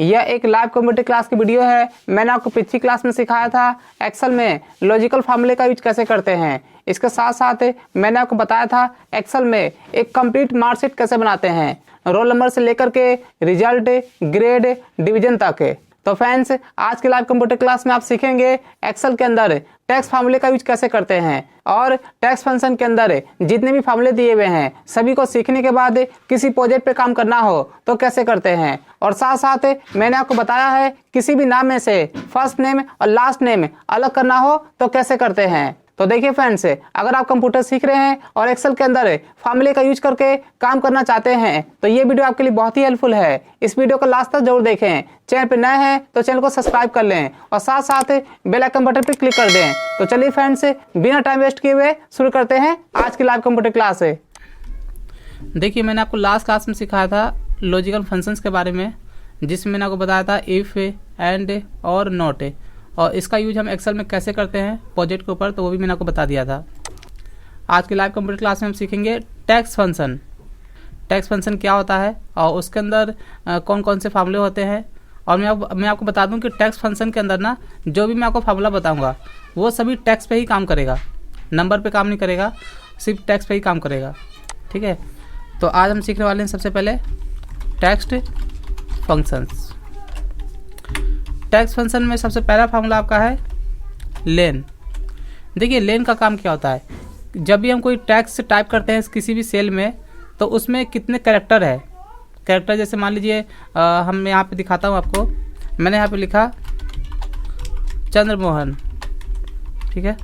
यह एक live computer class की वीडियो है। मैंने आपको पिछली क्लास में सिखाया था एक्सेल में लॉजिकल फार्मूले का यूज कैसे करते हैं। इसके साथ साथ मैंने आपको बताया था एक्सेल में एक कंप्लीट मार्कशीट कैसे बनाते हैं, रोल नंबर से लेकर के रिजल्ट, ग्रेड, डिवीजन तक। तो फ्रेंड्स, आज के लाइव कंप्यूटर क्लास में आप सीखेंगे एक्सेल के अंदर टैक्स फार्मूले का यूज कैसे करते हैं और टैक्स फंक्शन के अंदर जितने भी फार्मूले दिए हुए हैं सभी को सीखने के बाद किसी प्रोजेक्ट पे काम करना हो तो कैसे करते हैं। और साथ साथ मैंने आपको बताया है किसी भी नाम में से फर्स्ट नेम और लास्ट नेम अलग करना हो तो कैसे करते हैं। तो देखिए फ्रेंड्स, अगर आप कंप्यूटर सीख रहे हैं और एक्सेल के अंदर फार्मूले का यूज करके काम करना चाहते हैं तो ये वीडियो आपके लिए बहुत ही हेल्पफुल है। इस वीडियो को लास्ट तक जरूर देखें। चैनल पे नए हैं तो चैनल को सब्सक्राइब कर लें और साथ साथ बेल आइकन बटन पर क्लिक कर दें। तो चलिए फ्रेंड्स, बिना टाइम वेस्ट किए हुए शुरू करते हैं आज की लाइव कंप्यूटर क्लास। देखिए, मैंने आपको लास्ट क्लास में सिखाया था लॉजिकल फंक्शंस के बारे में, जिसमें मैंने आपको बताया था इफ़, एंड और नॉट, और इसका यूज हम एक्सेल में कैसे करते हैं प्रोजेक्ट के ऊपर, तो वो भी मैंने आपको बता दिया था। आज की लाइव कंप्यूटर क्लास में हम सीखेंगे टैक्स फंक्शन। टैक्स फंक्शन क्या होता है और उसके अंदर कौन कौन से फार्मूले होते हैं। और मैं आपको बता दूं कि टैक्स फंक्शन के अंदर ना जो भी मैं आपको फार्मूला बताऊंगा वो सभी टैक्स पे ही काम करेगा, नंबर पे काम नहीं करेगा, सिर्फ टैक्स पे ही काम करेगा। ठीक है, तो आज हम सीखने वाले हैं सबसे पहले टैक्स फंक्शंस। टैक्स फंक्शन में सबसे पहला फार्मूला आपका है लेन। देखिए, लेन का काम क्या होता है, जब भी हम कोई टैक्स टाइप करते हैं किसी भी सेल में तो उसमें कितने कैरेक्टर है। कैरेक्टर जैसे मान लीजिए हम यहाँ पे दिखाता हूँ आपको, मैंने यहाँ पे लिखा चंद्रमोहन। ठीक है,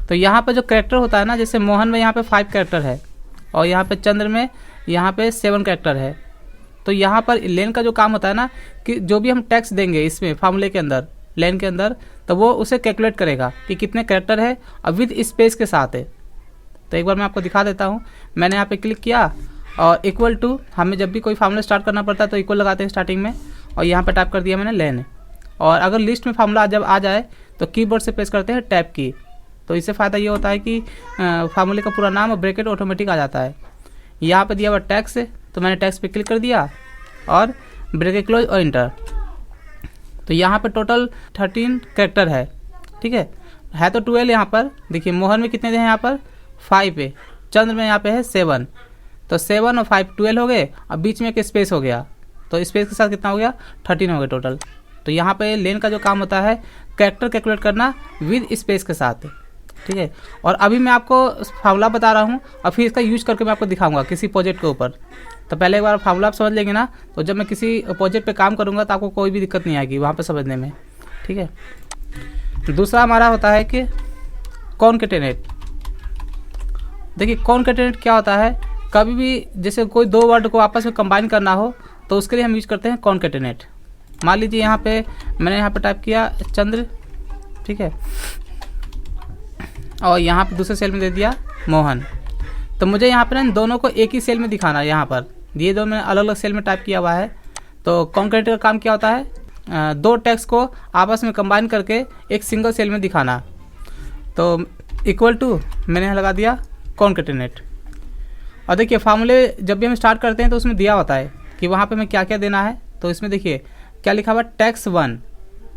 तो यहाँ पे जो कैरेक्टर होता है ना, जैसे मोहन में यहाँ पे 5 कैरेक्टर है और यहाँ पे चंद्र में यहाँ पे 7 कैरेक्टर है। तो यहाँ पर लेन का जो काम होता है ना कि जो भी हम टैक्स देंगे इसमें फार्मूले के अंदर, लेन के अंदर, तो वो उसे कैलकुलेट करेगा कि कितने कैरेक्टर है और विद स्पेस के साथ है। तो एक बार मैं आपको दिखा देता हूँ। मैंने यहाँ पे क्लिक किया और इक्वल टू, हमें जब भी कोई फार्मूला स्टार्ट करना पड़ता है तो इक्वल लगाते हैं स्टार्टिंग में, और यहाँ पर टाइप कर दिया मैंने लेन। और अगर लिस्ट में फार्मूला जब आ जाए तो कीबोर्ड से प्रेस करते हैं टैब की। तो इससे फ़ायदा ये होता है कि फार्मूले का पूरा नाम और ब्रैकेट ऑटोमेटिक आ जाता है। यहाँ पर दिया हुआ टैक्स, तो मैंने टैक्स पे क्लिक कर दिया और ब्रैकेट क्लोज और इंटर। तो यहाँ पे टोटल 13 कैरेक्टर है। ठीक है तो 12 यहाँ पर। देखिए, मोहन में कितने हैं यहाँ पर 5 है, चंद्र में यहाँ पे है 7, तो 7 और 5 12 हो गए और बीच में एक स्पेस हो गया, तो स्पेस के साथ कितना हो गया 13 हो गए टोटल। तो यहाँ पे लेन का जो काम होता है कैरेक्टर कैलकुलेट करना विद स्पेस के साथ। ठीक है, और अभी मैं आपको फार्मूला बता रहा हूँ और फिर इसका यूज करके मैं आपको दिखाऊंगा किसी प्रोजेक्ट के ऊपर। तो पहले एक बार फार्मूला आप समझ लेंगे ना, तो जब मैं किसी प्रोजेक्ट पे काम करूँगा तो आपको कोई भी दिक्कत नहीं आएगी वहाँ पे समझने में। ठीक है, दूसरा हमारा होता है कि कॉन्केटेनेट। देखिए, कॉन्केटेनेट क्या होता है, कभी भी जैसे कोई दो वर्ड को आपस में कंबाइन करना हो तो उसके लिए हम यूज करते हैं कॉन्केटेनेट। मान लीजिए यहाँ पे मैंने यहाँ पे टाइप किया चंद्र, ठीक है, और यहाँ पे दूसरे सेल में दे दिया मोहन। तो मुझे यहाँ पे ना दोनों को एक ही सेल में दिखाना है। यहाँ पर ये दो मैंने अलग अलग सेल में टाइप किया हुआ है। तो कॉन्केटेनेट का काम क्या होता है, दो टेक्स्ट को आपस में कंबाइन करके एक सिंगल सेल में दिखाना। तो इक्वल टू मैंने यहाँ लगा दिया कॉन्केटेनेट। और देखिए, फार्मूले जब भी हम स्टार्ट करते हैं तो उसमें दिया होता है कि वहाँ पे हमें क्या क्या देना है। तो इसमें देखिए क्या लिखा हुआ टैक्स 1,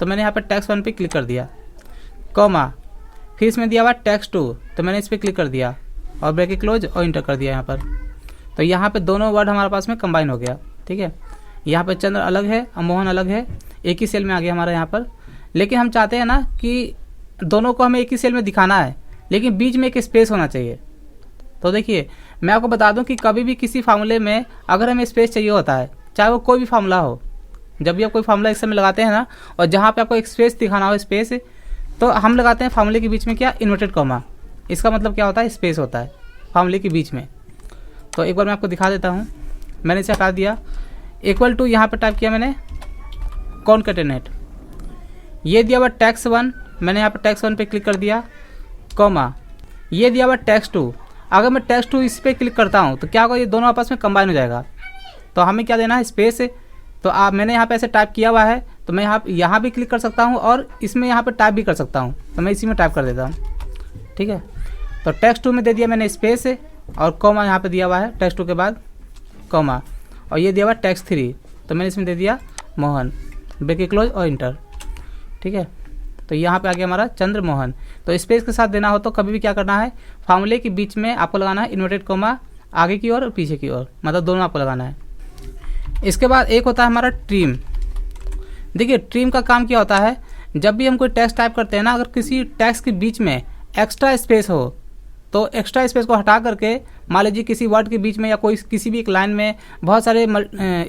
तो मैंने यहाँ पर टैक्स 1 पे क्लिक कर दिया, कॉमा, फिर इसमें दिया हुआ टैक्स 2, तो मैंने इस पर क्लिक कर दिया और ब्रैकेट क्लोज और इंटर कर दिया यहाँ पर। तो यहाँ पे दोनों वर्ड हमारे पास में कंबाइन हो गया। ठीक है, यहाँ पे चंद्र अलग है और मोहन अलग है, एक ही सेल में आ गया हमारा यहाँ पर। लेकिन हम चाहते हैं ना कि दोनों को हमें एक ही सेल में दिखाना है, लेकिन बीच में एक स्पेस होना चाहिए। तो देखिए, मैं आपको बता दूं कि कभी भी किसी फार्मूले में अगर हमें स्पेस चाहिए होता है, चाहे वो कोई भी फार्मूला हो, जब भी आप कोई फार्मूला एक्सेल में लगाते हैं ना और जहाँ पे आपको एक स्पेस दिखाना हो, स्पेस, तो हम लगाते हैं फार्मूले के बीच में क्या, इन्वर्टेड कॉमा। इसका मतलब क्या होता है, स्पेस होता है फार्मूले के बीच में। तो एक बार मैं आपको दिखा देता हूँ। मैंने इसे हटा दिया, इक्वल टू यहाँ पर टाइप किया मैंने कॉन्केटेनेट, ये दिया हुआ टैक्स 1, मैंने यहाँ पर टैक्स 1 पे क्लिक कर दिया, कॉमा, ये दिया हुआ टैक्स 2। अगर मैं टैक्स 2 इस पर क्लिक करता हूँ तो क्या होगा, ये दोनों आपस में कंबाइन हो जाएगा। तो हमें क्या देना है, स्पेस। तो मैंने यहाँ पे ऐसे टाइप किया हुआ है, तो मैं यहाँ भी क्लिक कर सकता हूँ और इसमें यहाँ पे टाइप भी कर सकता हूँ। तो मैं इसी में टाइप कर देता हूँ। ठीक है, तो टेक्स्ट 2 में दे दिया मैंने स्पेस और कॉमा यहाँ पे दिया हुआ है टेक्स्ट 2 के बाद कॉमा, और ये दिया हुआ टेक्स्ट 3, तो मैंने इसमें दे दिया मोहन, ब्रैकेट क्लोज और इंटर। ठीक है, तो यहाँ पे आ गया हमारा चंद्र मोहन। तो स्पेस के साथ देना हो तो कभी भी क्या करना है, फार्मूले के बीच में आपको लगाना है इन्वर्टेड कोमा, आगे की ओर और पीछे की ओर, मतलब दोनों आपको लगाना है। इसके बाद एक होता है हमारा ट्रिम। देखिए ट्रिम का काम क्या होता है, जब भी हम कोई टेक्स्ट टाइप करते हैं ना, अगर किसी टेक्स्ट के बीच में एक्स्ट्रा स्पेस हो तो एक्स्ट्रा स्पेस को हटा करके, मान लीजिए किसी वर्ड के बीच में या कोई किसी भी एक लाइन में बहुत सारे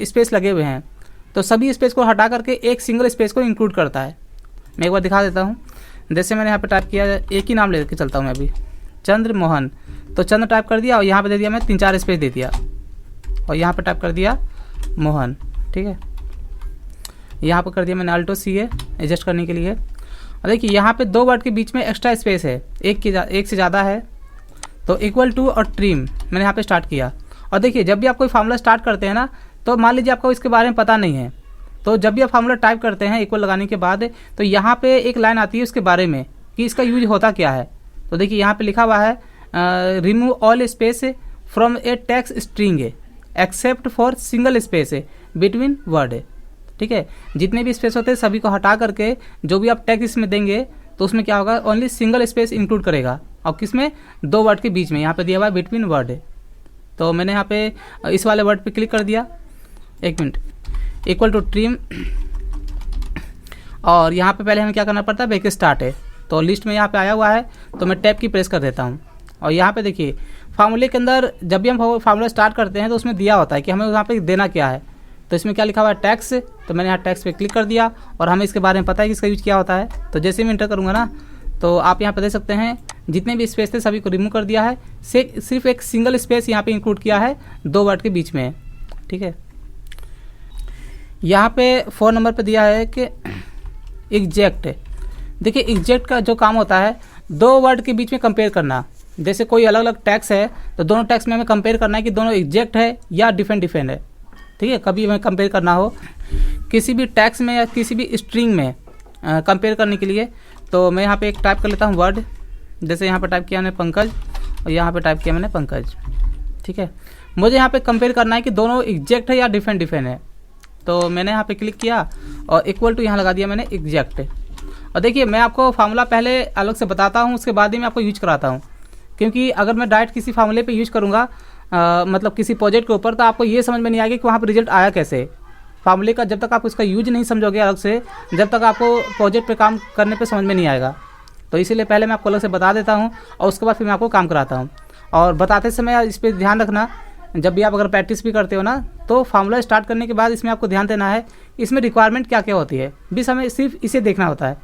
स्पेस लगे हुए हैं, तो सभी स्पेस को हटा करके एक सिंगल स्पेस को इंक्लूड करता है। मैं एक बार दिखा देता हूँ। जैसे मैंने यहाँ पे टाइप किया, एक ही नाम लेके चलता हूँ मैं अभी, चंद्र मोहन, तो चंद्र टाइप कर दिया और यहाँ पे दे दिया मैं 3-4 स्पेस दे दिया और यहाँ पे टाइप कर दिया मोहन। ठीक है, यहाँ पर कर दिया मैंने अल्टो सी एडजस्ट करने के लिए। और देखिए यहाँ पे 2 वर्ड के बीच में एक्स्ट्रा स्पेस है, एक से ज़्यादा है, तो इक्वल टू और ट्रिम मैंने यहाँ पे स्टार्ट किया। और देखिए जब भी आप कोई फार्मूला स्टार्ट करते हैं ना, तो मान लीजिए आपको इसके बारे में पता नहीं है, तो जब भी आप फार्मूला टाइप करते हैं इक्वल लगाने के बाद, तो यहाँ पे एक लाइन आती है उसके बारे में कि इसका यूज होता क्या है। तो देखिए यहाँ पे लिखा हुआ है remove all space from A text string except for single space between word. ठीक है, जितने भी स्पेस होते हैं सभी को हटा करके जो भी आप टेक्स्ट इसमें देंगे तो उसमें क्या होगा, ओनली सिंगल स्पेस इंक्लूड करेगा, और किसमें, 2 वर्ड के बीच में। यहाँ पे दिया हुआ है बिटवीन वर्ड। तो मैंने यहाँ पे इस वाले वर्ड पे क्लिक कर दिया, 1 मिनट, इक्वल टू ट्रिम, और यहाँ पे पहले हमें क्या करना पड़ता है, ब्रेक स्टार्ट है, तो लिस्ट में यहाँ पे आया हुआ है, तो मैं टैब की प्रेस कर देता हूँ। और यहाँ पे देखिए फार्मूले के अंदर जब भी हम फार्मूला स्टार्ट करते हैं तो उसमें दिया होता है कि हमें यहाँ पे देना क्या है। तो इसमें क्या लिखा हुआ है, टैक्स, तो मैंने यहाँ टैक्स पे क्लिक कर दिया और हमें इसके बारे में पता है कि इसका यूज क्या होता है। तो जैसे ही मैं इंटर करूँगा ना, तो आप यहाँ पे देख सकते हैं जितने भी स्पेस थे सभी को रिमूव कर दिया है, सिर्फ एक सिंगल स्पेस यहाँ पे इंक्लूड किया है 2 वर्ड के बीच में। ठीक है, यहाँ पे 4 नंबर पे दिया है कि एग्जैक्ट। देखिए एग्जैक्ट का जो काम होता है 2 वर्ड के बीच में कंपेयर करना। जैसे कोई अलग अलग टैक्स है तो दोनों टैक्स में हमें कंपेयर करना है कि दोनों एग्जैक्ट है या डिफरेंट है। ठीक है, कभी हमें कंपेयर करना हो किसी भी टैक्स में या किसी भी स्ट्रिंग में कंपेयर करने के लिए, तो मैं यहाँ पे एक टाइप कर लेता हूँ वर्ड। जैसे यहाँ पे टाइप किया मैंने पंकज और यहाँ पे टाइप किया मैंने पंकज। ठीक है, मुझे यहाँ पे कंपेयर करना है कि दोनों एग्जैक्ट है या डिफरेंट है। तो मैंने यहाँ पे क्लिक किया और इक्वल टू यहाँ लगा दिया मैंने एग्जैक्ट। और देखिए मैं आपको फार्मूला पहले अलग से बताता हूँ, उसके बाद ही मैं आपको यूज कराता हूँ, क्योंकि अगर मैं डायरेक्ट किसी फार्मूले पे यूज करूँगा मतलब किसी प्रोजेक्ट के ऊपर, तो आपको ये समझ में नहीं आएगा कि वहाँ पर रिजल्ट आया कैसे। फार्मूले का जब तक आप उसका यूज नहीं समझोगे अलग से, जब तक आपको प्रोजेक्ट पे काम करने पे समझ में नहीं आएगा। तो इसीलिए पहले मैं आपको अलग से बता देता हूँ और उसके बाद फिर मैं आपको काम कराता हूँ। और बताते समय इस पर ध्यान रखना, जब भी आप अगर प्रैक्टिस भी करते हो ना, तो फार्मूला स्टार्ट करने के बाद इसमें आपको ध्यान देना है इसमें रिक्वायरमेंट क्या क्या होती है, भी हमें सिर्फ इसे देखना होता है।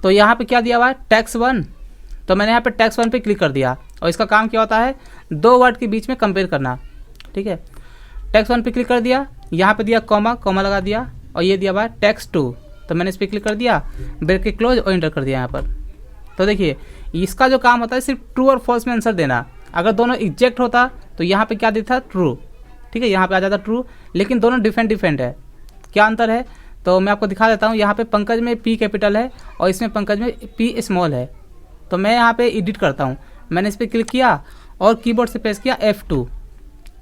तो यहाँ पे क्या दिया हुआ है, टैक्स 1, तो मैंने यहाँ पे टैक्स 1 पे क्लिक कर दिया और इसका काम क्या होता है, 2 वर्ड के बीच में कंपेयर करना। ठीक है, टैक्स 1 पे क्लिक कर दिया, यहाँ पे दिया कॉमा लगा दिया और ये दिया हुआ है टैक्स 2, तो मैंने इस पर क्लिक कर दिया, ब्रैकेट क्लोज और इंटर कर दिया यहाँ पर। तो देखिए इसका जो काम होता है सिर्फ ट्रू और फॉल्स में आंसर देना। अगर दोनों एग्जैक्ट होता तो यहाँ पे क्या देता, ट्रू। ठीक है, यहाँ पे आ जाता ट्रू, लेकिन दोनों डिफरेंट है। क्या अंतर है तो मैं आपको दिखा देता हूँ। यहाँ पे पंकज में P कैपिटल है और इसमें पंकज में P स्मॉल है। तो मैं यहाँ पे एडिट करता हूँ, मैंने इस पर क्लिक किया और कीबोर्ड से प्रेस किया F2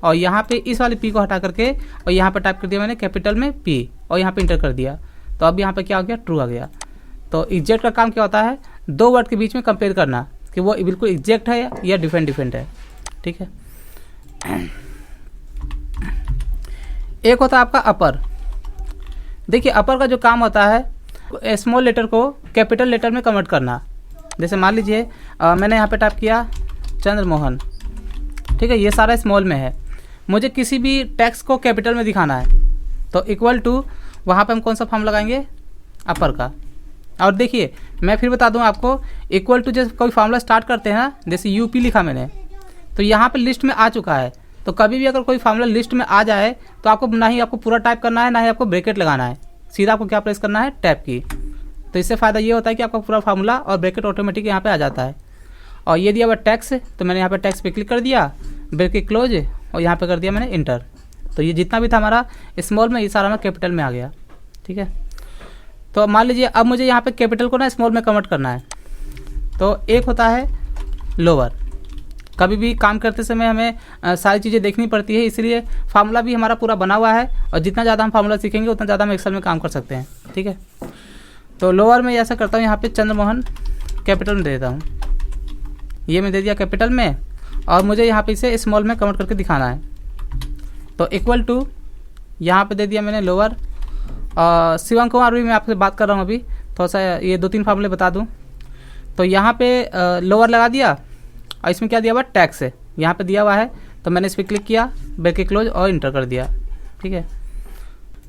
और यहाँ पे इस वाले P को हटा करके और यहाँ पे टाइप कर दिया मैंने कैपिटल में P और यहाँ पे इंटर कर दिया। तो अब यहाँ पे क्या हो गया, ट्रू आ गया। तो एग्जैक्ट का काम क्या होता है, 2 वर्ड के बीच में कंपेयर करना कि वो बिल्कुल एग्जैक्ट है या डिफरेंट है। ठीक है, एक होता है आपका अपर। देखिए अपर का जो काम होता है स्मॉल लेटर को कैपिटल लेटर में कन्वर्ट करना। जैसे मान लीजिए मैंने यहाँ पे टाइप किया चंद्र मोहन। ठीक है, ये सारा स्मॉल में है, मुझे किसी भी टेक्स्ट को कैपिटल में दिखाना है, तो इक्वल टू वहाँ पे हम कौन सा फॉर्म लगाएंगे, अपर का। और देखिए मैं फिर बता दूं आपको, इक्वल टू जैसे कोई फार्मूला स्टार्ट करते हैं ना, जैसे यूपी लिखा मैंने, तो यहाँ पे लिस्ट में आ चुका है। तो कभी भी अगर कोई फार्मूला लिस्ट में आ जाए तो आपको ना ही आपको पूरा टाइप करना है, ना ही आपको ब्रैकेट लगाना है, सीधा आपको क्या प्रेस करना है, टैब की। तो इससे फ़ायदा ये होता है कि आपका पूरा फार्मूला और ब्रैकेट ऑटोमेटिक यहाँ पे आ जाता है। और ये दिया हुआ टैक्स, तो मैंने यहाँ पे टैक्स पे क्लिक कर दिया, ब्रैकेट क्लोज और यहाँ पे कर दिया मैंने इंटर। तो ये जितना भी था हमारा स्मॉल में, ये सारा में कैपिटल में आ गया। ठीक है, तो मान लीजिए अब मुझे यहाँ पे कैपिटल को ना स्मॉल में कन्वर्ट करना है। तो एक होता है लोअर, कभी भी काम करते समय हमें सारी चीज़ें देखनी पड़ती है, इसलिए फार्मूला भी हमारा पूरा बना हुआ है और जितना ज़्यादा हम फार्मूला सीखेंगे उतना ज़्यादा हम एक्सेल में काम कर सकते हैं। ठीक है, तो लोअर में ऐसा करता हूँ, यहाँ पे चंद्रमोहन कैपिटल में दे देता हूँ। ये मैं दे दिया कैपिटल में और मुझे यहाँ पे इसे स्मॉल में कन्वर्ट करके दिखाना है। तो इक्वल टू यहाँ पे दे दिया मैंने लोअर। शिवम कुमार भी मैं आपसे बात कर रहा हूँ अभी, थोड़ा सा ये 2-3 फार्मूले बता दूँ। तो यहाँ पे लोअर लगा दिया और इसमें क्या दिया हुआ टैक्स है, यहाँ पे दिया हुआ है, तो मैंने इस पर क्लिक किया, ब्रैकेट क्लोज और इंटर कर दिया। ठीक है,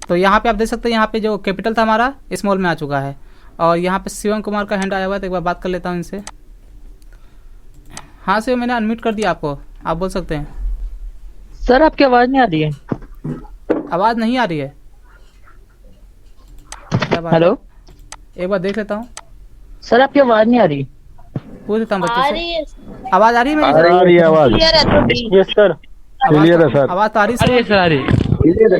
तो यहाँ पे आप देख सकते हैं, यहाँ पे जो कैपिटल था हमारा स्मॉल में आ चुका है और यहाँ पे शिवम कुमार का हैंड आया हुआ है, तो एक बार बात कर लेता हूँ इनसे। हाँ शिवम, मैंने अनम्यूट कर दिया आपको, आप बोल सकते हैं। सर आपकी आवाज नहीं आ रही है। आवाज़ नहीं आ रही है? क्या बात है? हेलो एक बार देख लेता हूँ, सर आपकी आवाज नहीं आ रही। पूछ लेता हूँ बच्चे आ से। रही है, आवाज़ आ रही है मेरी? आ रही है आवाज। क्लियर है थोड़ी। यस सर, क्लियर है सर। आवाज़ तो आ रही है सर आ रही है।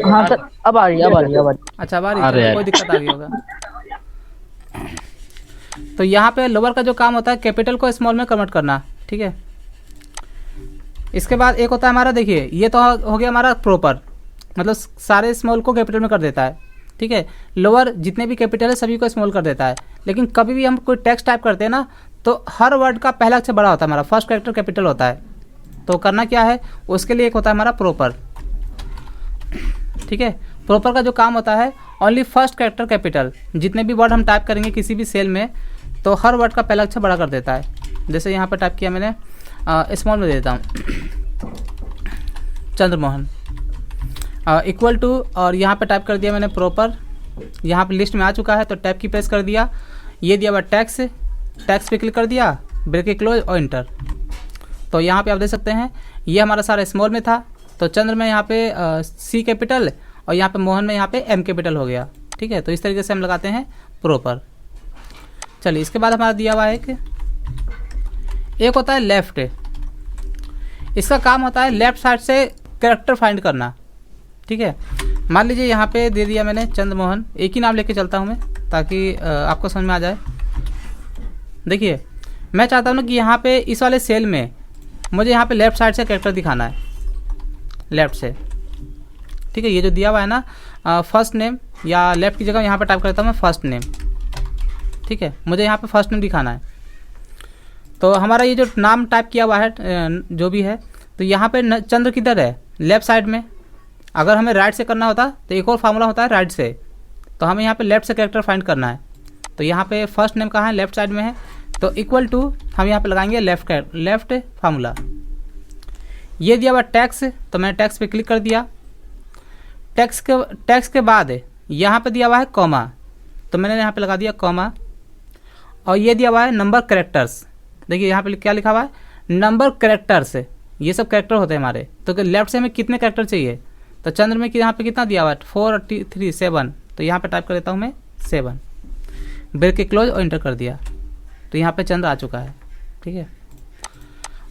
हाँ सर अब आ रही है, अब आ रही है, अब आ रही अच्छा, अब आ रही है, कोई दिक्कत आ गई होगा। तो यहाँ पे लोअर का जो काम होता है कैपिटल को स्मॉल में कन्वर्ट करना। ठीक है, इसके बाद एक होता है हमारा, देखिए ये तो हो गया हमारा प्रॉपर, मतलब सारे स्मॉल को कैपिटल में कर देता है। ठीक है, लोअर जितने भी कैपिटल है सभी को स्मॉल कर देता है, लेकिन कभी भी हम कोई टेक्स्ट टाइप करते हैं ना, तो हर वर्ड का पहला अक्षर बड़ा होता है, हमारा फर्स्ट कैरेक्टर कैपिटल होता है। तो करना क्या है, उसके लिए एक होता है हमारा प्रॉपर। ठीक है, प्रॉपर का जो काम होता है ओनली फर्स्ट कैरेक्टर कैपिटल, जितने भी वर्ड हम टाइप करेंगे किसी भी सेल में, तो हर वर्ड का पहला अक्षर बड़ा कर देता है। जैसे यहाँ पर टाइप किया मैंने, स्मॉल में देता हूँ चंद्रमोहन इक्वल टू, और यहाँ पे टाइप कर दिया मैंने प्रॉपर। यहाँ पे लिस्ट में आ चुका है, तो टैब की प्रेस कर दिया, ये दिया हुआ टैक्स, टैक्स पे क्लिक कर दिया, ब्रैकेट क्लोज और इंटर। तो यहाँ पे आप देख सकते हैं ये हमारा सारा स्मॉल में था, तो चंद्र में यहाँ पे सी कैपिटल और यहाँ पे मोहन में यहाँ पे एम कैपिटल हो गया। ठीक है, तो इस तरीके से हम लगाते हैं प्रॉपर। चलिए, इसके बाद हमारा दिया हुआ है एक होता है लेफ्ट। इसका काम होता है लेफ्ट साइड से कैरेक्टर फाइंड करना। ठीक है, मान लीजिए यहाँ पे दे दिया मैंने चंद्रमोहन, एक ही नाम लेके चलता हूँ मैं ताकि आपको समझ में आ जाए। देखिए, मैं चाहता हूँ ना कि यहाँ पे इस वाले सेल में मुझे यहाँ पे लेफ्ट साइड से कैरेक्टर दिखाना है, लेफ्ट से। ठीक है, ये जो दिया हुआ है ना फर्स्ट नेम, या लेफ्ट की जगह यहाँ पे टाइप करता हूँ मैं फर्स्ट नेम। ठीक है, मुझे यहाँ पे फर्स्ट नेम दिखाना है। तो हमारा ये जो नाम टाइप किया हुआ है जो भी है, तो यहाँ पे चंद्र किधर है, लेफ्ट साइड में। अगर हमें राइट से करना होता तो एक और फार्मूला होता है राइट से, तो हमें यहाँ पे लेफ्ट से कैरेक्टर फाइंड करना है। तो यहाँ पे फर्स्ट नेम कहाँ है, लेफ्ट साइड में है, तो इक्वल टू हम यहाँ पे लगाएंगे लेफ्ट फार्मूला। ये दिया हुआ टैक्स, तो मैंने टैक्स पे क्लिक कर दिया। टैक्स के बाद यहाँ पे दिया हुआ है कॉमा, तो मैंने यहाँ पे लगा दिया कॉमा, और ये दिया हुआ है नंबर कैरेक्टर्स। देखिए यहाँ पे क्या लिखा हुआ है, नंबर कैरेक्टर्स। ये सब कैरेक्टर होते हैं हमारे, तो लेफ्ट से हमें कितने कैरेक्टर चाहिए, तो चंद्र में यहाँ पे कितना दिया हुआ है 4 और 3 7, तो यहाँ पे टाइप कर देता हूँ मैं 7, ब्रैकेट क्लोज और इंटर कर दिया। तो यहाँ पे चंद्र आ चुका है। ठीक है,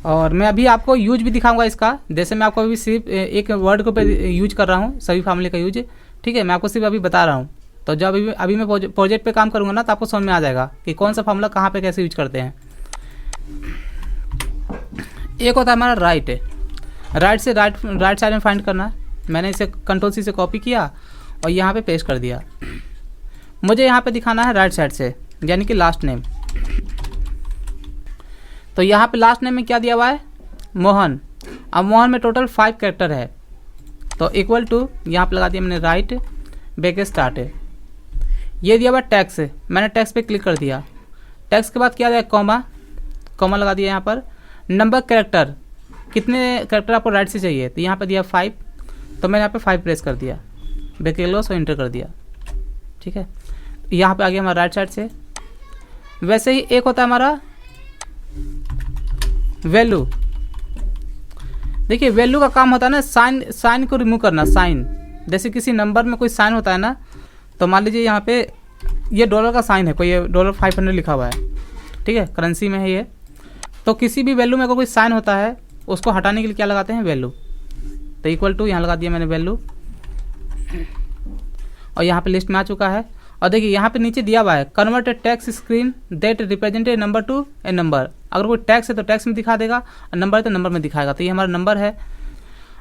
और मैं अभी आपको यूज भी दिखाऊंगा इसका, जैसे मैं आपको अभी सिर्फ एक वर्ड को पे यूज कर रहा हूँ, सभी फैमिली का यूज। ठीक है, मैं आपको सिर्फ अभी बता रहा हूँ, तो जब अभी मैं प्रोजेक्ट पे काम करूँगा ना, तो आपको समझ में आ जाएगा कि कौन सा फार्मूला कहाँ पे कैसे यूज करते हैं। एक होता है हमारा राइट से राइट साइड में फाइंड करना। मैंने इसे कंट्रोल सी से कॉपी किया और यहाँ पे पेस्ट कर दिया। मुझे यहाँ पे दिखाना है राइट साइड से, यानी कि लास्ट नेम। तो यहाँ पे लास्ट नेम में क्या दिया हुआ है, मोहन। अब मोहन में टोटल 5 कैरेक्टर है, तो इक्वल टू यहाँ पे लगा दिया मैंने राइट ब्रैकेट स्टार्ट। ये दिया हुआ टैक्स, मैंने टैक्स पे क्लिक कर दिया। टैक्स के बाद क्या दिया, कॉमा लगा दिया। यहाँ पर नंबर कैरेक्टर, कितने कैरेक्टर आपको राइट से चाहिए, तो यहाँ पे दिया 5, तो मैंने यहाँ पे 5 प्रेस कर दिया, ब्रैकेट क्लोज और इंटर कर दिया। ठीक है, यहाँ पे आ गया हमारा राइट साइड से। वैसे ही एक होता है हमारा वैल्यू। देखिए, वैल्यू का काम होता है ना साइन को रिमूव करना। साइन, जैसे किसी नंबर में कोई साइन होता है ना, तो मान लीजिए यहाँ पे ये डॉलर का साइन है, कोई ये $500 लिखा हुआ है। ठीक है, करेंसी में है ये। तो किसी भी वैल्यू में अगर कोई साइन होता है, उसको हटाने के लिए क्या लगाते हैं, वैल्यू। तो इक्वल टू यहाँ लगा दिया मैंने वैल्यू, और यहाँ पे लिस्ट में आ चुका है। और देखिए यहाँ पे नीचे दिया हुआ है convert text screen that represent a number two A number. अगर कोई टैक्स है तो टैक्स में दिखा देगा और नंबर है तो नंबर में दिखाएगा। तो ये हमारा नंबर है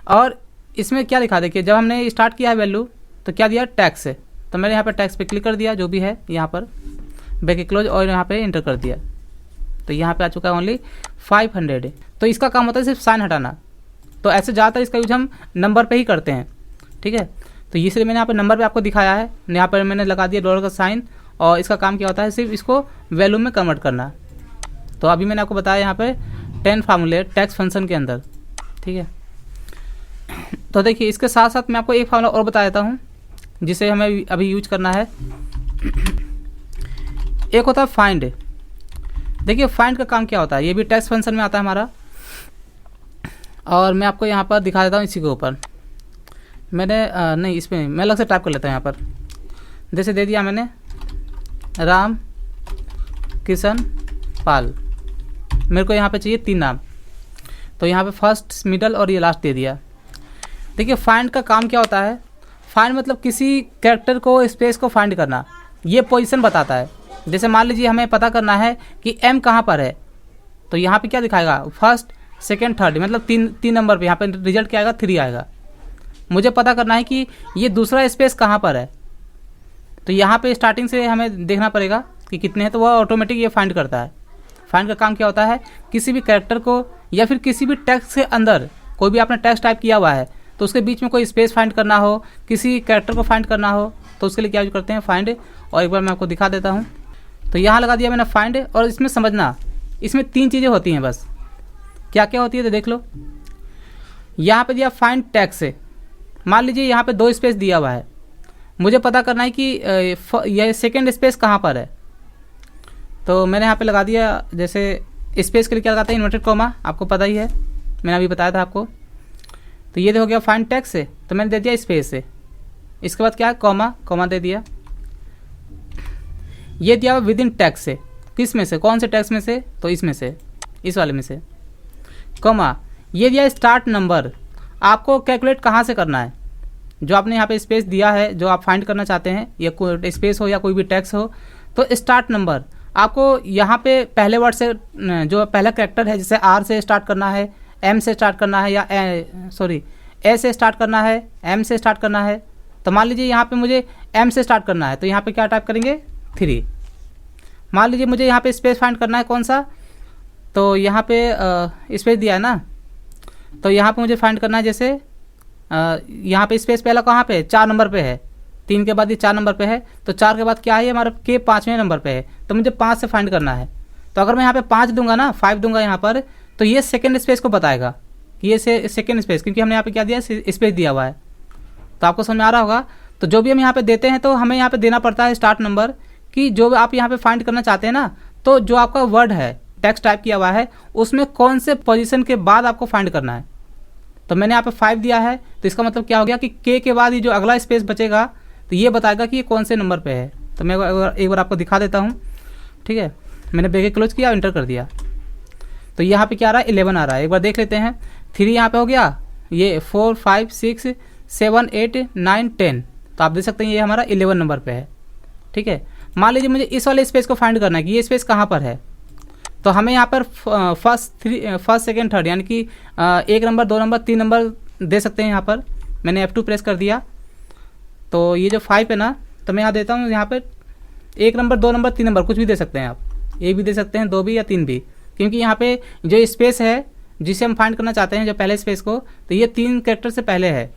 और इसमें क्या लिखा देखिए, जब हमने स्टार्ट किया है वैल्यू तो क्या दिया टैक्स से, तो मैंने यहाँ पर टैक्स पे क्लिक कर दिया जो भी है यहाँ पर बैक क्लोज और यहाँ पे इंटर कर दिया। तो यहाँ पे आ चुका है ओनली 500। तो इसका काम होता है सिर्फ साइन हटाना। तो ऐसे ज़्यादातर इसका यूज हम नंबर पे ही करते हैं, ठीक है। तो इसलिए मैंने यहाँ पे नंबर पे आपको दिखाया है। यहाँ पर मैंने लगा दिया डॉलर का साइन और इसका काम क्या होता है सिर्फ इसको वैल्यू में कन्वर्ट करना। तो अभी मैंने आपको बताया यहाँ पे 10 फार्मूले टैक्स फंक्शन के अंदर, ठीक है। तो देखिए इसके साथ साथ मैं आपको एक फार्मूला और बता देता हूँ जिसे हमें अभी यूज करना है। एक होता है फाइंड। देखिए फाइंड का काम क्या होता है, ये भी टैक्स फंक्शन में आता है हमारा। और मैं आपको यहाँ पर दिखा देता हूँ इसी के ऊपर। मैंने नहीं इसमें मैं अलग से टाइप कर लेता हूँ यहाँ पर। जैसे दे दिया मैंने राम किशन पाल, मेरे को यहाँ पे चाहिए 3 नाम। तो यहाँ पे फर्स्ट मिडल और ये लास्ट दे दिया। देखिए फाइंड का काम क्या होता है, फाइंड मतलब किसी कैरेक्टर को स्पेस को फाइंड करना, ये पोजीशन बताता है। जैसे मान लीजिए हमें पता करना है कि एम कहाँ पर है, तो यहाँ पे क्या दिखाएगा फर्स्ट सेकंड थर्ड, मतलब तीन नंबर पे यहाँ पे रिजल्ट क्या आएगा 3 आएगा। मुझे पता करना है कि ये दूसरा स्पेस कहाँ पर है, तो यहाँ पे स्टार्टिंग से हमें देखना पड़ेगा कि कितने हैं, तो वह ऑटोमेटिक ये फाइंड करता है। फाइंड का काम क्या होता है, किसी भी कैरेक्टर को या फिर किसी भी टेक्स्ट के अंदर कोई भी आपने टेक्स्ट टाइप किया हुआ है तो उसके बीच में कोई स्पेस फाइंड करना हो, किसी कैरेक्टर को फाइंड करना हो, तो उसके लिए क्या यूज करते हैं फाइंड। और एक बार मैं आपको दिखा देता हूँ। तो यहाँ लगा दिया मैंने फाइंड। और इसमें समझना, इसमें 3 चीज़ें होती हैं बस। क्या क्या होती है तो देख लो। यहाँ पे दिया फाइंड टैक्स से, मान लीजिए यहाँ पे 2 स्पेस दिया हुआ है, मुझे पता करना है कि यह सेकेंड स्पेस कहाँ पर है। तो मैंने यहाँ पे लगा दिया, जैसे स्पेस के लिए क्या लगाते हैं इन्वर्टेड कॉमा, आपको पता ही है, मैंने अभी बताया था आपको। तो ये हो गया फाइंड टैक्स से, तो मैंने दे दिया स्पेस से। इसके बाद क्या है कॉमा दे दिया। ये दिया विद इन टैक्स से, किस में से, कौन से टैक्स में से, तो इसमें से, इस वाले में से। कॉमा ये दिया स्टार्ट नंबर, आपको कैलकुलेट कहाँ से करना है, जो आपने यहाँ पे स्पेस दिया है जो आप फाइंड करना चाहते हैं, या कोई स्पेस हो या कोई भी टैक्स हो, तो स्टार्ट नंबर आपको यहाँ पे पहले वर्ड से, जो पहला कैरेक्टर है, जैसे आर से स्टार्ट करना है, एम से स्टार्ट करना है, या ए से स्टार्ट करना है, एम से स्टार्ट करना है। तो मान लीजिए यहाँ पे मुझे एम से स्टार्ट करना है, तो यहाँ पे क्या टाइप करेंगे 3। मान लीजिए मुझे यहाँ पे स्पेस फाइंड करना है कौन सा, तो यहाँ पे स्पेस दिया है ना, तो यहाँ पे मुझे फाइंड करना है, जैसे यहाँ पे स्पेस पहला कहाँ पे है 4 नंबर पे है, 3 के बाद ये 4 नंबर पे है, तो 4 के बाद क्या है हमारा के 5वें नंबर पे है, तो मुझे 5 से फाइंड करना है। तो अगर मैं यहाँ पे 5 दूंगा ना, 5 दूंगा यहाँ पर, तो ये सेकेंड स्पेस को बताएगा कि ये सेकेंड स्पेस, क्योंकि हमने यहाँ पे क्या दिया स्पेस दिया हुआ है। तो आपको समझ में आ रहा होगा। तो जो भी हम यहाँ पे देते हैं तो हमें यहाँ पे देना पड़ता है स्टार्ट नंबर, कि जो आप यहाँ पे फाइंड करना चाहते हैं ना, तो जो आपका वर्ड है टेक्स्ट टाइप किया हुआ है उसमें कौन से पोजीशन के बाद आपको फाइंड करना है। तो मैंने यहाँ पे 5 दिया है, तो इसका मतलब क्या हो गया कि के बाद ये जो अगला स्पेस बचेगा तो ये बताएगा कि ये कौन से नंबर पे है। तो मैं एक बार आपको दिखा देता हूँ, ठीक है। मैंने ब्रेकेट क्लोज किया, इंटर कर दिया, तो यहाँ पे क्या आ रहा है 11 आ रहा है। एक बार देख लेते हैं। 3 यहाँ पे हो गया, ये 4 5 6 7 8 9 10, तो आप देख सकते हैं ये हमारा 11 नंबर पे है, ठीक है। मान लीजिए मुझे इस वाले स्पेस को फाइंड करना है कि ये स्पेस कहाँ पर है, तो हमें यहाँ पर फर्स्ट सेकेंड थर्ड, यानी कि 1 नंबर 2 नंबर 3 नंबर दे सकते हैं। यहाँ पर मैंने F2 प्रेस कर दिया, तो ये जो 5 है ना, तो मैं यहाँ देता हूँ यहाँ पर 1 नंबर 2 नंबर 3 नंबर कुछ भी दे सकते हैं आप, 1 भी दे सकते हैं, 2 भी या 3 भी, क्योंकि यहाँ पे जो स्पेस है जिसे हम फाइंड करना चाहते हैं, जो पहले स्पेस को, तो ये 3 कैरेक्टर से पहले है।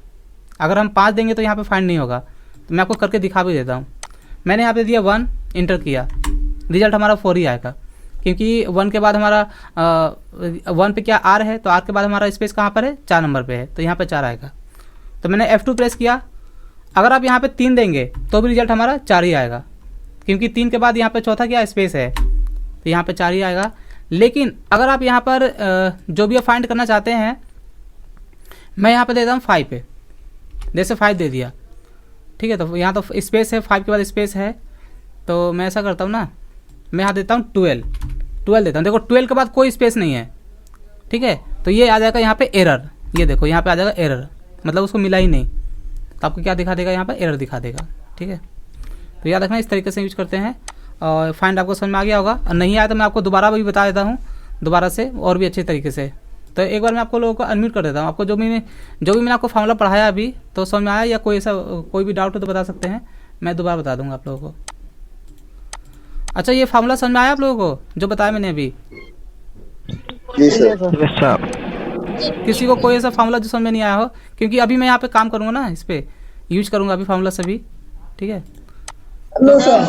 अगर हम 5 देंगे तो यहाँ पे फाइंड नहीं होगा। तो मैं आपको करके दिखा भी देता हूँ। मैंने यहाँ पे दिया 1, इंटर किया, रिजल्ट हमारा 4 ही आएगा, क्योंकि 1 के बाद हमारा 1 पे क्या आर है, तो आर के बाद हमारा स्पेस कहाँ पर है 4 नंबर पे है, तो यहाँ पे 4 आएगा। तो मैंने F2 प्रेस किया। अगर आप यहाँ पे 3 देंगे तो भी रिजल्ट हमारा 4 ही आएगा, क्योंकि 3 के बाद यहाँ पे चौथा क्या स्पेस है, तो यहाँ पे 4 ही आएगा। लेकिन अगर आप यहाँ पर जो भी आप फाइंड करना चाहते हैं, मैं यहाँ पे देता हूँ 5 पे, जैसे 5 दे दिया, ठीक है। तो यहाँ तो स्पेस है, 5 के बाद स्पेस है, तो मैं ऐसा करता हूँ ना, मैं यहाँ देता हूँ 12 देता हूँ। देखो 12 के बाद कोई स्पेस नहीं है, ठीक है। तो ये आ जाएगा यहाँ पे एरर, ये देखो यहाँ पे आ जाएगा एरर, मतलब उसको मिला ही नहीं, तो आपको क्या दिखा देगा यहाँ पर एरर दिखा देगा, ठीक है। तो याद रखना इस तरीके से यूज करते हैं। और फाइंड आपको समझ में आ गया होगा, और नहीं आया तो मैं आपको दोबारा भी बता देता हूँ दोबारा से और भी अच्छे तरीके से। तो एक बार मैं आपको लोगों को अनम्यूट कर देता हूँ। आपको जो भी मैंने आपको फार्मूला पढ़ाया अभी तो समझ में आया, या कोई भी डाउट हो तो बता सकते हैं, मैं दोबारा बता दूंगा आप लोगों को। अच्छा, ये फार्मूला समझ में आया आप लोगों को जो बताया मैंने अभी? जी सर। किसी को कोई ऐसा फार्मूला जो समझ में नहीं आया हो, क्योंकि अभी मैं यहाँ पे काम करूँगा ना, इस पे यूज करूँगा अभी फार्मूला सभी, ठीक है? Hello sir.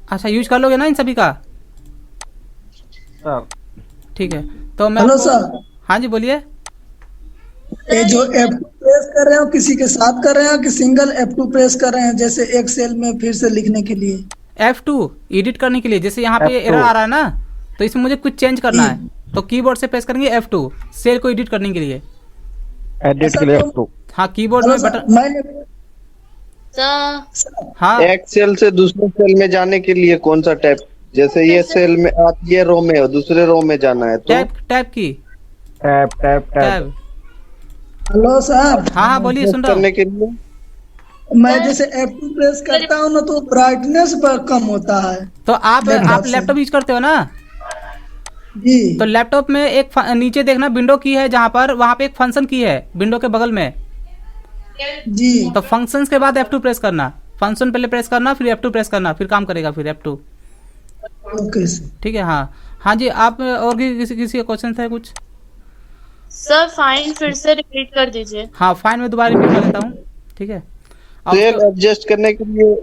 अच्छा, यूज कर लोगे ना इन सभी का? ठीक है, तो मैं हेलो सर। हाँ जी बोलिए। ये जो F2 प्रेस कर रहे हो किसी के साथ कर रहे हो कि सिंगल F2 प्रेस कर रहे हैं, जैसे एक सेल में फिर से लिखने के लिए? F2 एडिट करने के लिए, जैसे यहाँ पे एरर आ रहा है ना, तो इसमें मुझे कुछ चेंज करना है, तो कीबोर्ड से प्रेस करेंगे F2 सेल को एडिट करने के लिए। एडिट के लिए F2। हाँ, कीबोर्ड में बटन। मैंने हाँ, एक सेल से दूसरे सेल में जाने के लिए कौन सा टैब? जैसे ये सेल में ये रो में और दूसरे रो में जाना है तो टैब की टैब। Hello sir. हाँ हाँ बोलिए, सुन रहा हूँ। करने के लिए मैं जैसे F2 प्रेस करता हूँ ना तो ब्राइटनेस पर कम होता है। तो आप लैपटॉप यूज करते हो ना, जी। तो लैपटॉप में एक नीचे देखना विंडो की है, जहाँ पर वहाँ पे एक फंक्शन की है विंडो के बगल में। जी। तो फंक्शंस के बाद F2 प्रेस करना, फंक्शन पहले प्रेस करना फिर F2 प्रेस करना, फिर काम करेगा फिर F2। Okay sir. ठीक है। हाँ हाँ जी, आप और भी किसी का क्वेश्चन था कुछ? सर फाइंड फिर से रिपीट कर दीजिए। हाँ, फाइंड में दोबारा रिपीट कर देता हूँ, ठीक है? सेल एडजस्ट करने के लिए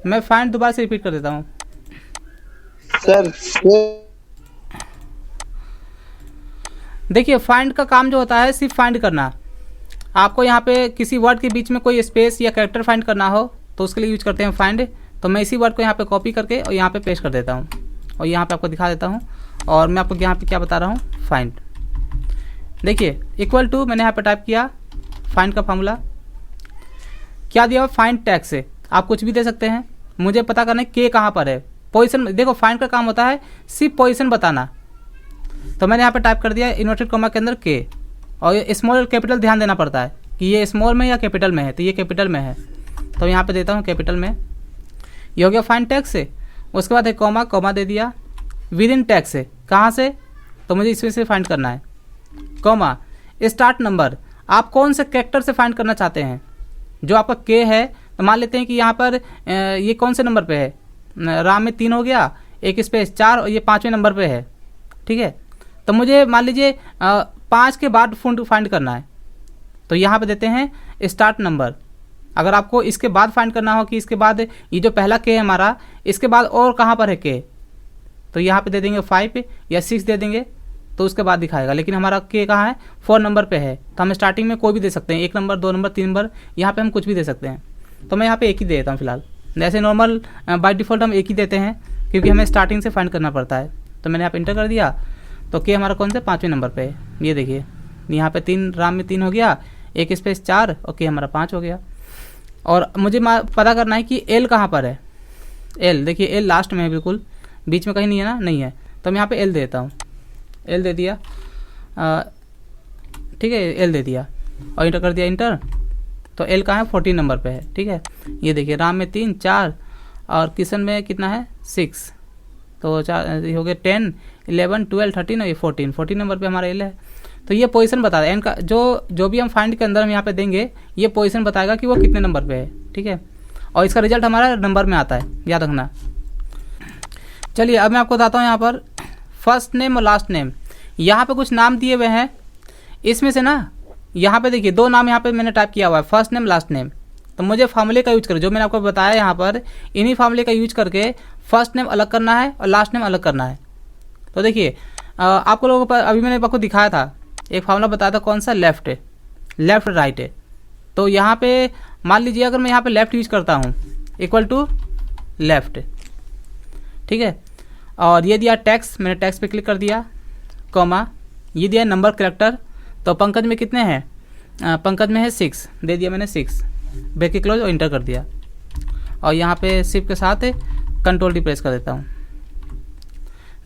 मैं फाइंड दोबारा से रिपीट कर देता हूँ। सर देखिए, फाइंड का काम जो होता है सिर्फ फाइंड करना। आपको यहाँ पे किसी वर्ड के बीच में कोई स्पेस या कैरेक्टर फाइंड करना हो तो उसके लिए यूज करते हैं फाइंड। तो मैं इसी वर्ड को यहाँ पे कॉपी करके और यहाँ पे पेस्ट कर देता हूँ और यहाँ पे आपको दिखा देता हूँ। और मैं आपको यहाँ पे क्या बता रहा हूँ, फाइंड। देखिए, इक्वल टू मैंने यहाँ पे टाइप किया फाइंड का फार्मूला, क्या दिया हुआ फाइंड टैग से। आप कुछ भी दे सकते हैं, मुझे पता करना है के कहाँ पर है, पोजीशन। देखो, फाइंड का काम होता है सिर्फ पोजीशन बताना। तो मैंने यहाँ पे टाइप कर दिया इन्वर्टेड कॉमा के अंदर के, और ये स्मॉल कैपिटल ध्यान देना पड़ता है कि ये स्मॉल में या कैपिटल में है, तो ये कैपिटल में है तो यहाँ पे देता हूँ कैपिटल में। ये हो गया फाइंड टैग से। उसके बाद एक कॉमा, कॉमा दे दिया विद इन टैग से। कहाँ से? तो मुझे इसमें से फाइंड करना है। कॉमा स्टार्ट नंबर, आप कौन से कैरेक्टर से फाइंड करना चाहते हैं। जो आपका के है, तो मान लेते हैं कि यहाँ पर ये कौन से नंबर पे है, राम में 3 हो गया, एक स्पेस 4 और ये 5वें नंबर पे है, ठीक है? तो मुझे मान लीजिए 5 के बाद फाइंड करना है, तो यहाँ पे देते हैं स्टार्ट नंबर। अगर आपको इसके बाद फाइंड करना हो कि इसके बाद ये जो पहला के है हमारा, इसके बाद और कहाँ पर है के, तो यहाँ पे दे देंगे 5 या 6 दे देंगे, तो उसके बाद दिखाएगा। लेकिन हमारा के कहाँ है, 4 नंबर पे है, तो हम स्टार्टिंग में कोई भी दे सकते हैं, 1 नंबर, 2 नंबर, 3 नंबर, यहाँ पे हम कुछ भी दे सकते हैं। तो मैं यहाँ पे एक ही दे देता हूँ फिलहाल। जैसे नॉर्मल बाय डिफ़ॉल्ट हम एक ही देते हैं क्योंकि हमें स्टार्टिंग से फाइंड करना पड़ता है। तो मैंने यहाँ पे इंटर कर दिया, तो के हमारा कौन से 5वें नंबर पे है, ये देखिए यहाँ पे 3, राम में 3 हो गया, एक स्पेस 4 और के हमारा 5 हो गया। और मुझे पता करना है कि एल कहाँ पर है। एल देखिए, एल लास्ट में है, बिल्कुल बीच में कहीं नहीं है ना, नहीं है, तो मैं यहाँ पे एल देता हूँ। एल दे दिया, ठीक है, एल दे दिया और इंटर कर दिया इंटर। तो एल कहाँ है, 14 नंबर पे है, ठीक है? ये देखिए राम में 3, 4 और किशन में कितना है 6, तो 4 हो गया 10, 11, 12, 13 और ये 14 नंबर पे हमारा एल है। तो ये पोजीशन बता दें, इनका जो भी हम फाइंड के अंदर हम यहाँ पे देंगे, ये पोजीशन बताएगा कि वो कितने नंबर पे है, ठीक है? और इसका रिजल्ट हमारा नंबर में आता है, याद रखना। चलिए अब मैं आपको बताता हूँ यहाँ पर फर्स्ट नेम और लास्ट नेम। यहाँ पे कुछ नाम दिए हुए हैं, इसमें से ना यहाँ पे देखिए 2 नाम यहाँ पे मैंने टाइप किया हुआ है, फर्स्ट नेम लास्ट नेम। तो मुझे फार्मूले का यूज करें, जो मैंने आपको बताया यहाँ पर, इन्हीं फार्मूले का यूज करके फर्स्ट नेम अलग करना है और लास्ट नेम अलग करना है। तो देखिए आपको लोगों पर अभी मैंने आपको दिखाया था, एक फार्मूला बताया था कौन सा, लेफ्ट राइट है। तो यहाँ पे मान लीजिए अगर मैं यहाँ पे लेफ्ट यूज करता हूँ, इक्वल टू लेफ्ट, ठीक है? और ये दिया टैक्स, मैंने टैक्स पे क्लिक कर दिया, कॉमा ये दिया नंबर कैरेक्टर। तो पंकज में कितने हैं, पंकज में है 6, दे दिया मैंने 6, ब्रैकेट क्लोज और इंटर कर दिया। और यहाँ पे शिफ्ट के साथ कंट्रोल डी प्रेस कर देता हूँ।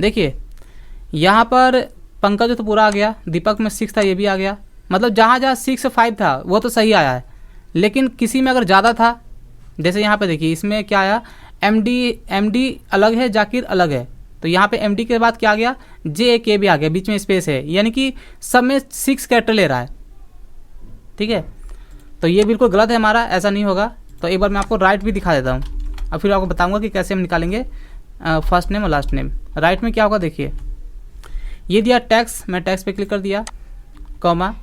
देखिए यहाँ पर पंकज तो पूरा आ गया, दीपक में 6 था, ये भी आ गया। मतलब जहाँ जहाँ 6 5 था वो तो सही आया है, लेकिन किसी में अगर ज़्यादा था जैसे यहाँ पे देखिए इसमें क्या आया, एमडी अलग है, जाकिर अलग है। तो यहाँ पे एमडी के बाद क्या आ गया, JK भी आ गया, बीच में स्पेस है, यानी कि सब में 6 कैरेक्टर ले रहा है। ठीक है, तो ये बिल्कुल गलत है हमारा, ऐसा नहीं होगा। तो एक बार मैं आपको राइट भी दिखा देता हूँ और फिर आपको बताऊँगा कि कैसे हम निकालेंगे फर्स्ट नेम और लास्ट नेम। राइट में क्या होगा देखिए, ये दिया टैक्स, मैं टैक्स पे क्लिक कर दिया, कॉमा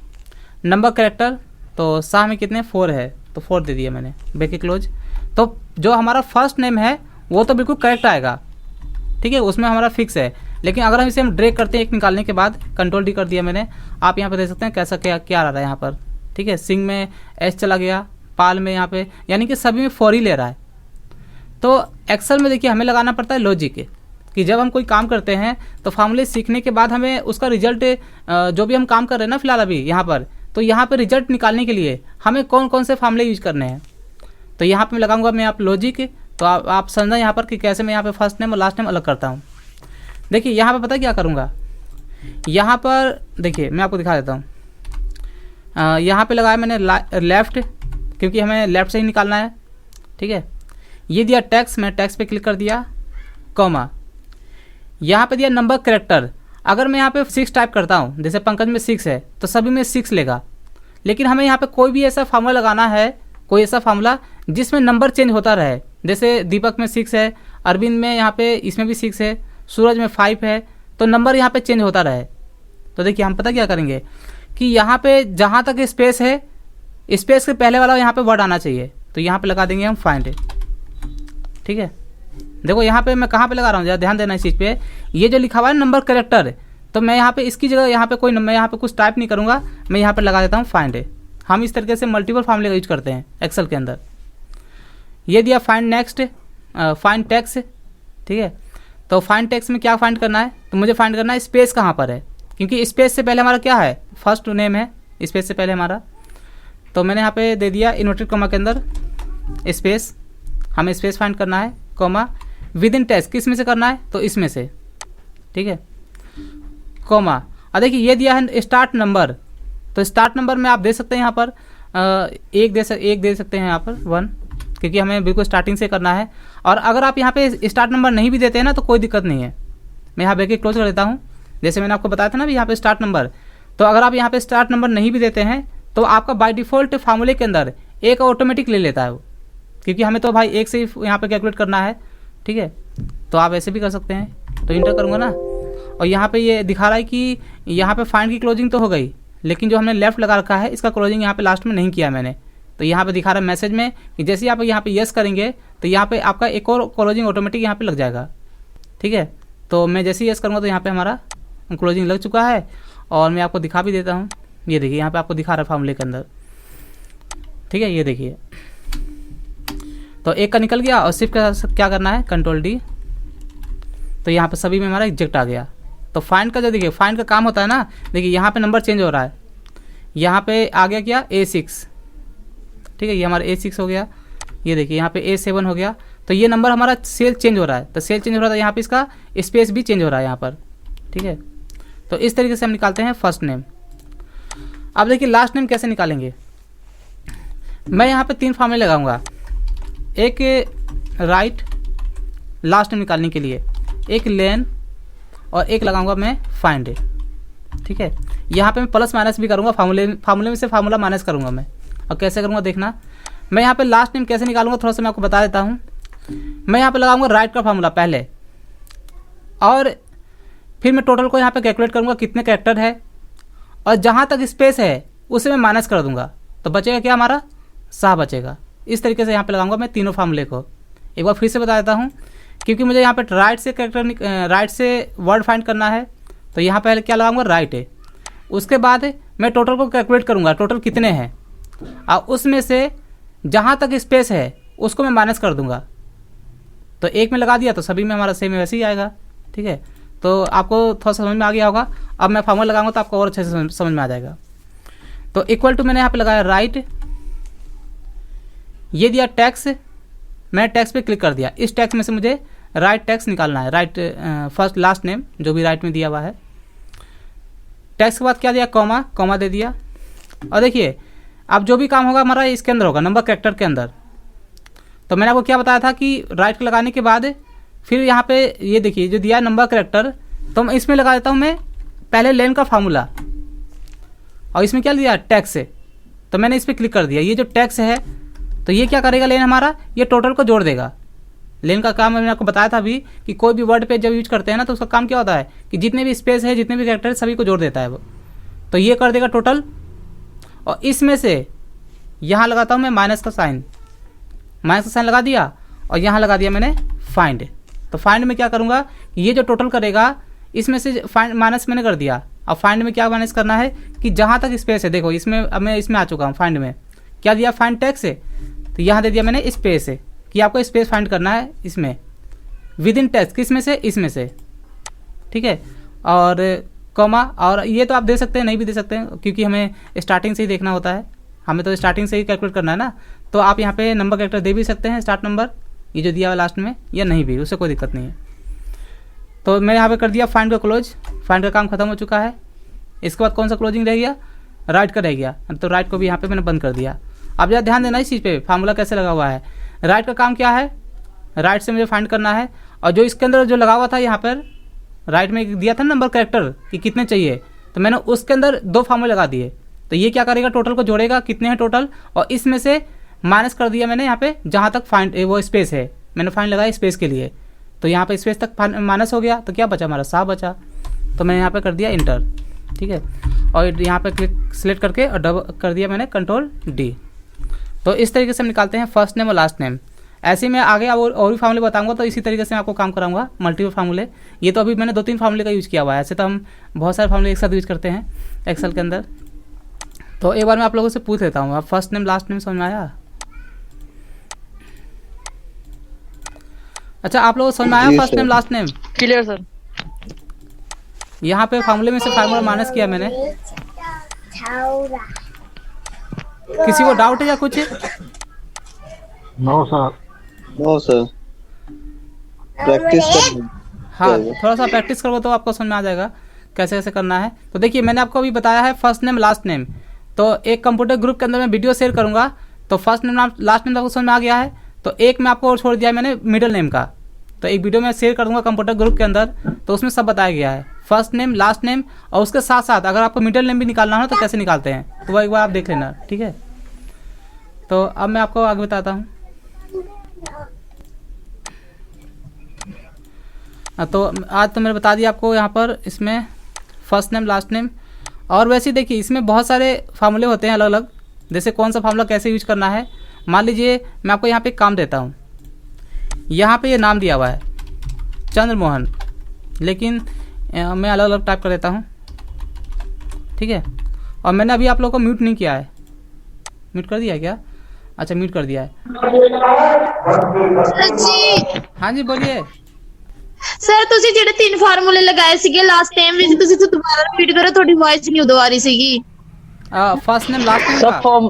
नंबर कैरेक्टर, तो शाह में कितने 4 है, तो 4 दे दिया मैंने, ब्रैकेट क्लोज। तो जो हमारा फर्स्ट नेम है वो तो बिल्कुल करेक्ट आएगा, ठीक है, उसमें हमारा फिक्स है। लेकिन अगर हम इसे ड्रैग करते हैं एक निकालने के बाद, कंट्रोल D कर दिया मैंने, आप यहाँ पे देख सकते हैं कैसा क्या आ रहा है यहाँ पर। ठीक है, सिंह में S चला गया, पाल में यहाँ पे, यानी कि सभी में 4 ही ले रहा है। तो एक्सेल में देखिए हमें लगाना पड़ता है लॉजिक कि जब हम कोई काम करते हैं तो फार्मूले सीखने के बाद हमें उसका रिजल्ट, जो भी हम काम कर रहे हैं ना फिलहाल अभी यहाँ पर, तो यहाँ पर रिजल्ट निकालने के लिए हमें कौन कौन से फार्मूले यूज करने हैं। तो यहाँ पे मैं लगाऊंगा मैं आप लॉजिक, तो आप समझना यहाँ पर कि कैसे मैं यहाँ पे फर्स्ट नेम और लास्ट नेम अलग करता हूँ। देखिए यहाँ पे पता क्या करूँगा, यहाँ पर देखिए मैं आपको दिखा देता हूँ। यहाँ पे लगाया मैंने लेफ़्ट, क्योंकि हमें लेफ़्ट से ही निकालना है। ठीक है, ये दिया टैक्स, मैं टैक्स पे क्लिक कर दिया, कॉमा यहाँ पे दिया नंबर कैरेक्टर। अगर मैं यहाँ पे 6 टाइप करता हूँ, जैसे पंकज में 6 है तो सभी में 6 लेगा, लेकिन हमें यहाँ पे कोई भी ऐसा फार्मूला लगाना है, कोई ऐसा फार्मूला जिसमें नंबर चेंज होता रहे। जैसे दीपक में 6 है, अरविंद में यहाँ पे इसमें भी 6 है, सूरज में 5 है, तो नंबर यहाँ पे चेंज होता रहे। तो देखिए हम पता क्या करेंगे कि यहाँ पे जहाँ तक स्पेस है, स्पेस के पहले वाला यहाँ पे वर्ड आना चाहिए, तो यहाँ पे लगा देंगे हम फाइंड। ठीक है, देखो यहाँ पे मैं कहाँ पे लगा रहा हूँ, ज़रा ध्यान देना इस चीज़ पे। ये जो लिखा हुआ है नंबर कैरेक्टर, तो मैं यहाँ पे इसकी जगह यहाँ पे कोई, मैं यहाँ पे कुछ टाइप नहीं करूँगा, मैं यहाँ पे लगा देता हूँ फाइंड। हम इस तरीके से मल्टीपल फार्मूले का यूज करते हैं एक्सेल के अंदर। ये दिया फाइंड नेक्स्ट, फाइंड टैक्स। ठीक है, तो फाइंड टैक्स में क्या फाइंड करना है, तो मुझे फाइंड करना है स्पेस कहाँ पर है, क्योंकि स्पेस से पहले हमारा क्या है, फर्स्ट नेम है, स्पेस से पहले हमारा। तो मैंने यहाँ पे दे दिया इन्वर्टेड कॉमा के अंदर स्पेस, हमें स्पेस फाइंड करना है, कॉमा विद इन टैक्स, किस में से करना है, तो इसमें से। ठीक है, कॉमा, और देखिए ये दिया है स्टार्ट नंबर, तो स्टार्ट नंबर में आप दे सकते हैं यहाँ पर एक दे सकते हैं यहाँ पर 1, क्योंकि हमें बिल्कुल स्टार्टिंग से करना है। और अगर आप यहाँ पे स्टार्ट नंबर नहीं भी देते हैं ना तो कोई दिक्कत नहीं है, मैं यहाँ ब्रैकेट क्लोज कर देता हूँ। जैसे मैंने आपको बताया था ना भी यहाँ पे स्टार्ट नंबर, तो अगर आप यहाँ पे स्टार्ट नंबर नहीं भी देते हैं तो आपका बाय डिफ़ॉल्ट फार्मूले के अंदर एक ऑटोमेटिक ले लेता है वो, क्योंकि हमें तो भाई एक से ही यहाँ पे कैलकुलेट करना है। ठीक है, तो आप ऐसे भी कर सकते हैं, तो इंटर करूँगा ना, और यहाँ पे ये दिखा रहा है कि यहाँ पे फाइंड की क्लोजिंग तो हो गई, लेकिन जो हमने लेफ्ट लगा रखा है इसका क्लोजिंग यहाँ पे लास्ट में नहीं किया मैंने। तो यहाँ पे दिखा रहा है मैसेज में कि जैसे ही आप यहाँ पे यस करेंगे तो यहाँ पे आपका एक और क्लोजिंग ऑटोमेटिक यहाँ पे लग जाएगा। ठीक है, तो मैं जैसे ही यस करूँगा तो यहाँ पे हमारा क्लोजिंग लग चुका है, और मैं आपको दिखा भी देता हूँ। ये देखिए यहाँ पे आपको दिखा रहा है फार्मूले के अंदर। ठीक है, ये देखिए, तो एक का निकल गया, और सिर्फ क्या करना है, कंट्रोल D, तो यहाँ पे सभी में हमारा एग्जेक्ट आ गया। तो फाइंड का जो देखिए फाइंड का काम होता है ना, देखिए यहाँ पे नंबर चेंज हो रहा है, यहाँ पे आ गया क्या A6। ठीक है, ये हमारा A6 हो गया, ये देखिए यहाँ पे A7 हो गया, तो ये नंबर हमारा सेल चेंज हो रहा है, तो सेल चेंज हो रहा है, यहाँ पे इसका स्पेस भी चेंज हो रहा है यहाँ पर। ठीक है, तो इस तरीके से हम निकालते हैं फर्स्ट नेम। अब देखिए लास्ट नेम कैसे निकालेंगे, मैं यहाँ पे 3 फार्मूले लगाऊंगा, एक राइट लास्ट नेम निकालने के लिए, एक लेन, और एक लगाऊंगा मैं फाइंड। ठीक है, यहाँ पे मैं प्लस माइनस भी करूँगा, फार्मूले में से फार्मूला माइनस करूँगा मैं। और कैसे करूँगा देखना, मैं यहाँ पे लास्ट नेम कैसे निकालूंगा थोड़ा सा मैं आपको बता देता हूँ। मैं यहाँ पे लगाऊंगा राइट का फार्मूला पहले, और फिर मैं टोटल को यहाँ पे कैलकुलेट करूँगा कितने कैरेक्टर है, और जहाँ तक स्पेस है उसे मैं माइनस कर दूँगा, तो बचेगा क्या हमारा, शाह बचेगा। इस तरीके से यहाँ पे लगाऊंगा मैं तीनों फार्मूले को। एक बार फिर से बता देता हूँ, क्योंकि मुझे यहाँ पे राइट से कैरेक्टर राइट से वर्ड फाइंड करना है, तो यहाँ पहले क्या लगाऊंगा, राइट है। उसके बाद मैं टोटल को कैलकुलेट करूँगा टोटल कितने हैं, और उसमें से जहाँ तक स्पेस है उसको मैं माइनस कर दूँगा। तो एक में लगा दिया तो सभी में हमारा सेम वैसे ही आएगा। ठीक है, तो आपको थोड़ा समझ में आ गया होगा। अब मैं फार्मूला लगाऊंगा तो आपको और अच्छे से समझ में आ जाएगा। तो इक्वल टू मैंने यहाँ पे लगाया राइट, ये दिया टैक्स, मैंने टैक्स पे क्लिक कर दिया। इस टैक्स में से मुझे राइट टैक्स निकालना है, राइट फर्स्ट लास्ट नेम जो भी राइट में दिया हुआ है। टैक्स के बाद क्या दिया, कॉमा, कॉमा दे दिया। और देखिए अब जो भी काम होगा हमारा इसके अंदर होगा, नंबर कैरेक्टर के अंदर। तो मैंने आपको क्या बताया था कि राइट क्लिक लगाने के बाद फिर यहाँ पे ये देखिए जो दिया है नंबर करेक्टर, तो मैं इसमें लगा देता हूँ मैं पहले लेन का फार्मूला, और इसमें क्या दिया टैक्स है, तो मैंने इस पर क्लिक कर दिया। ये जो टैक्स है तो ये क्या करेगा लेन हमारा, ये टोटल को जोड़ देगा। लेन का काम मैंने आपको बताया था अभी कि कोई भी वर्ड पे जब यूज करते हैं ना तो उसका काम क्या होता है कि जितने भी स्पेस है जितने भी कैरेक्टर है सभी को जोड़ देता है वो। तो ये कर देगा टोटल, और इसमें से यहाँ लगाता हूँ मैं माइनस का साइन लगा दिया, और यहाँ लगा दिया मैंने फाइंड। तो फाइंड में क्या करूँगा, ये जो टोटल करेगा इसमें से फाइंड माइनस मैंने कर दिया। अब फाइंड में क्या माइनस करना है कि जहाँ तक स्पेस है, देखो इसमें अब मैं इसमें आ चुका हूँ। फाइंड में क्या दिया, फाइंड टैक्स है, तो यहाँ दे दिया मैंने स्पेस है कि आपको स्पेस फाइंड करना है इसमें विद इन टैक्स, किस में से, इसमें से, ठीक है। और कॉमा, और ये तो आप दे सकते हैं नहीं भी दे सकते हैं क्योंकि हमें स्टार्टिंग से ही देखना होता है, हमें तो स्टार्टिंग से ही कैलकुलेट करना है ना। तो आप यहाँ पे नंबर कैरेक्टर दे भी सकते हैं स्टार्ट नंबर, ये जो दिया हुआ लास्ट में, या नहीं भी, उससे कोई दिक्कत नहीं है। तो मैंने यहाँ पे कर दिया फाइंड का क्लोज, फाइंड का काम खत्म हो चुका है। इसके बाद कौन सा क्लोजिंग रह गया, राइट का रह गया, तो राइट को भी यहाँ पे मैंने बंद कर दिया। अब जरा ध्यान देना इस चीज़ पे, फार्मूला कैसे लगा हुआ है। राइट का काम क्या है, राइट से मुझे फाइंड करना है, और जो इसके अंदर जो लगा हुआ था यहाँ पर राइट में दिया था नंबर कैरेक्टर कि कितने चाहिए, तो मैंने उसके अंदर 2 फार्मूले लगा दिए। तो ये क्या करेगा, टोटल को जोड़ेगा कितने हैं टोटल, और इसमें से माइनस कर दिया मैंने यहाँ पे जहाँ तक फाइंड वो स्पेस है, मैंने फाइंड लगाया स्पेस के लिए, तो यहाँ पे स्पेस तक माइनस हो गया, तो क्या बचा हमारा 7 बचा, तो मैंने यहाँ पे कर दिया इंटर, ठीक है। और यहाँ पे क्लिक सिलेक्ट करके और डबल कर दिया मैंने कंट्रोल डी। तो इस तरीके से हम निकालते हैं फर्स्ट नेम और लास्ट नेम। ऐसे मैं आगे और भी फार्मूले बताऊंगा, तो इसी तरीके से मैं आपको काम कराऊंगा मल्टीपल फार्मूले। ये तो अभी मैंने 2-3 फार्मूले का यूज़ किया हुआ है, ऐसे तो हम बहुत सारे फार्मूले एक साथ यूज़ करते हैं एक्सेल के अंदर। तो एक बार मैं आप लोगों से पूछ लेता हूँ, आप फर्स्ट नेम लास्ट नेम समझ में आया? अच्छा, आप लोगों को समझ में आया first name last name? Clear sir. यहाँ पे फार्मूले में से फार्मूला माइनस किया मैंने। किसी को डाउट है या कुछ? No sir. No sir, practice कर। हाँ, थोड़ा सा प्रैक्टिस करो तो आपको समझ में आ जाएगा कैसे कैसे करना है। तो देखिए मैंने आपको अभी बताया है फर्स्ट नेम लास्ट नेम, तो एक कंप्यूटर ग्रुप के अंदर मैं वीडियो शेयर करूंगा, तो फर्स्ट नेम लास्ट नेम आपको समझ में आ गया है। तो एक में आपको और छोड़ दिया है मैंने मिडिल नेम का, तो एक वीडियो मैं शेयर कर दूंगा कंप्यूटर ग्रुप के अंदर, तो उसमें सब बताया गया है फर्स्ट नेम लास्ट नेम, और उसके साथ साथ अगर आपको मिडिल नेम भी निकालना हो तो कैसे निकालते हैं, तो वो एक बार आप देख लेना, ठीक है। तो अब मैं आपको आगे बताता हूँ। तो आज तो मैंने बता दिया आपको यहाँ पर इसमें फर्स्ट नेम लास्ट नेम। और वैसे ही देखिए इसमें बहुत सारे फार्मूले होते हैं अलग अलग, जैसे कौन सा फार्मूला कैसे यूज करना है। मान लीजिए मैं आपको यहाँ पे काम देता हूँ, यहाँ पे ये नाम दिया हुआ है चंद्रमोहन, लेकिन मैं अलग अलग टाइप कर देता हूँ, ठीक है। और मैंने अभी आप लोगों को म्यूट नहीं किया है, म्यूट कर दिया है क्या? अच्छा, म्यूट कर दिया है। सर जी, हाँ जी बोलिए। ਸਰ ਤੁਸੀਂ ਜਿਹੜੇ 3 ਫਾਰਮੂਲੇ ਲਗਾਏ ਸੀਗੇ ਲਾਸਟ ਟਾਈਮ ਵਿੱਚ, ਤੁਸੀਂ ਦੁਬਾਰਾ ਰਿਪੀਟ ਕਰੋ, ਤੁਹਾਡੀ ਵੌਇਸ ਨਹੀਂ ਉਦੋਂ ਆ ਰਹੀ ਸੀਗੀ। फर्स्ट नेम लास्ट नेम सब फॉर्म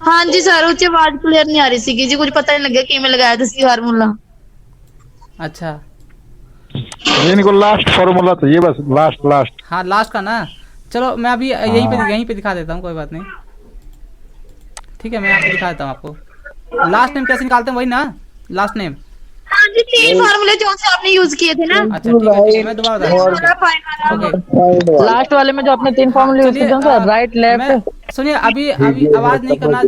ਹਾਂਜੀ ਸਰ, ਉਹ 'ਚ ਆਵਾਜ਼ ਕਲੀਅਰ ਨਹੀਂ ਆ ਰਹੀ ਸੀਗੀ ਜੀ, ਕੁਝ ਪਤਾ ਨਹੀਂ ਲੱਗਿਆ ਕਿਵੇਂ ਲਗਾਇਆ ਤੁਸੀਂ ਫਾਰਮੂਲਾ। अच्छा, इनको लास्ट फॉर्मूला चाहिए, बस लास्ट। हाँ लास्ट का ना, चलो मैं अभी यहीं पे दिखा देता हूँ, कोई बात नहीं, ठीक है। मैं यहाँ पे दिखा देता हूँ आपको लास्ट नेम कैसे निकालते हैं, वही ना लास्ट नेम। हाँ जी, 3 फार्मूले जो से आपने यूज किए थे ना। अच्छा ठीक है, मैं दोबारा बता वाला, फाइन वाला। ओके। लास्ट वाले में जो आपने 3 फॉर्मूले यूज किए थे सर, राइट लेफ्ट। सुनिए, अभी आवाज नहीं करना,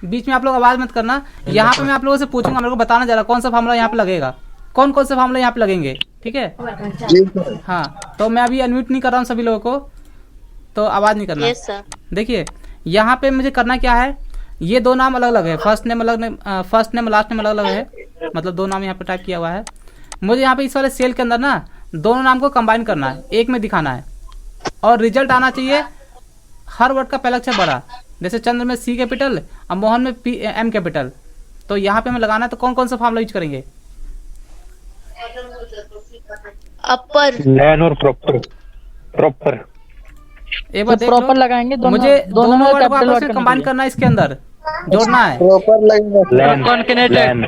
बीच में आप लोग आवाज मत करना। यहाँ पे मैं आप लोगों से पूछूंगा, मेरे को बताना जरा कौन सा फार्मूला यहाँ पे लगेगा, कौन कौन से फार्मूला यहाँ पे लगेंगे, ठीक है। हाँ, तो मैं अभी अनम्यूट नहीं कर रहा हूँ सभी लोगों को, तो आवाज नहीं करना। Yes sir. देखिए यहाँ पे मुझे करना क्या है, ये 2 नाम अलग अलग है, फर्स्ट नेम लास्ट नेम अलग अलग है, मतलब 2 नाम यहाँ पे टाइप किया हुआ है। मुझे यहाँ पे इस वाले सेल के अंदर ना दोनों नाम को कंबाइन करना है, एक में दिखाना है, और रिजल्ट आना चाहिए हर वर्ड का पहला अक्षर बड़ा, जैसे चंद्र में C कैपिटल और मोहन में M कैपिटल। तो यहाँ पे हमें लगाना है, तो कौन कौन सा फार्मूला यूज करेंगे? अपर, लैन और प्रॉपर। एक बार देख प्रॉपर लो, लगाएंगे दोनों, मुझे दोनों में वर्ड को कैपिटल आपस में कंबाइन करना है, इसके अंदर जोड़ना है। प्रॉपर लगेगा। लैन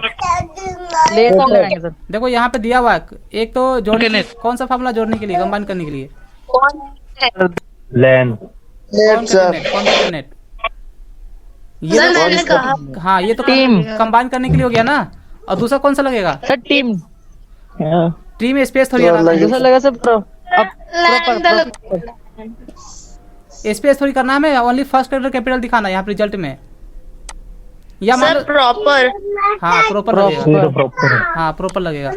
लेसन लगाएंगे सर। देखो यहाँ पे दिया हुआ है, एक तो जोड़ने, कौन सा फार्मूला जोड़ने के लिए, कंबाइन करने के लिए? लेन। कौन सा नेट? ये सर तो मैंने कहा हाँ ये तो टीम। कंबाइन करने के लिए हो गया ना। और दूसरा कौन सा लगेगा? Sir team. टीम स्पेस थोड़ी तो करना है, दूसरा लगा सर लैंड स्पेस थोड़ी करना है, हमें ओनली फर्स्ट कैरेक्टर कैपिटल दिखाना है यहाँ पे रिजल्ट में, या मान सर लो प्रॉपर हाँ प्रॉपर लगेगा, हाँ प्रॉपर लगेगा।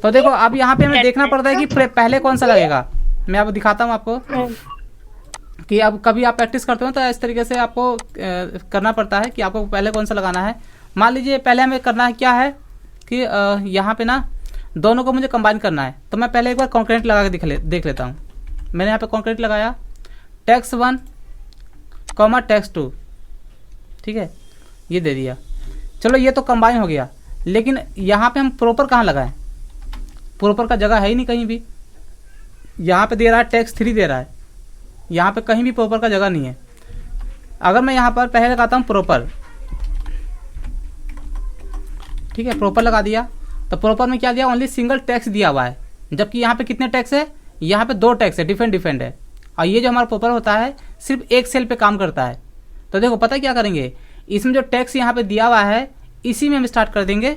तो देखो अब यहाँ पे हमें देखना पड़ता है कि पहले कौन सा लगेगा। मैं अब दिखाता हूँ आपको कि अब कभी आप प्रैक्टिस करते हो तो इस तरीके से आपको करना पड़ता है कि आपको पहले कौन सा लगाना है। मान लीजिए पहले हमें करना है क्या है कि यहाँ पे ना दोनों को मुझे कंबाइन करना है, तो मैं पहले एक बार कॉन्करेंट लगा के देख लेता हूँ। मैंने यहाँ पे कॉन्करेंट लगाया टैक्स 1 कॉमा टैक्स 2, ठीक है ये दे दिया। चलो ये तो कंबाइन हो गया, लेकिन यहाँ पे हम प्रॉपर कहाँ लगाएं? प्रॉपर का जगह है ही नहीं कहीं भी। यहाँ पे दे रहा है टैक्स 3 दे रहा है, यहाँ पे कहीं भी प्रॉपर का जगह नहीं है। अगर मैं यहाँ पर पहले लगाता हूँ प्रॉपर, ठीक है प्रॉपर लगा दिया, तो प्रॉपर में क्या दिया? ओनली सिंगल टैक्स दिया हुआ है, जबकि यहाँ पे कितने टैक्स है? यहाँ पे 2 टैक्स है, डिफरेंट है। और ये जो हमारा प्रॉपर होता है सिर्फ एक सेल पे काम करता है। तो देखो पता है क्या करेंगे, इसमें जो टैक्स यहाँ पे दिया हुआ है इसी में हम स्टार्ट कर देंगे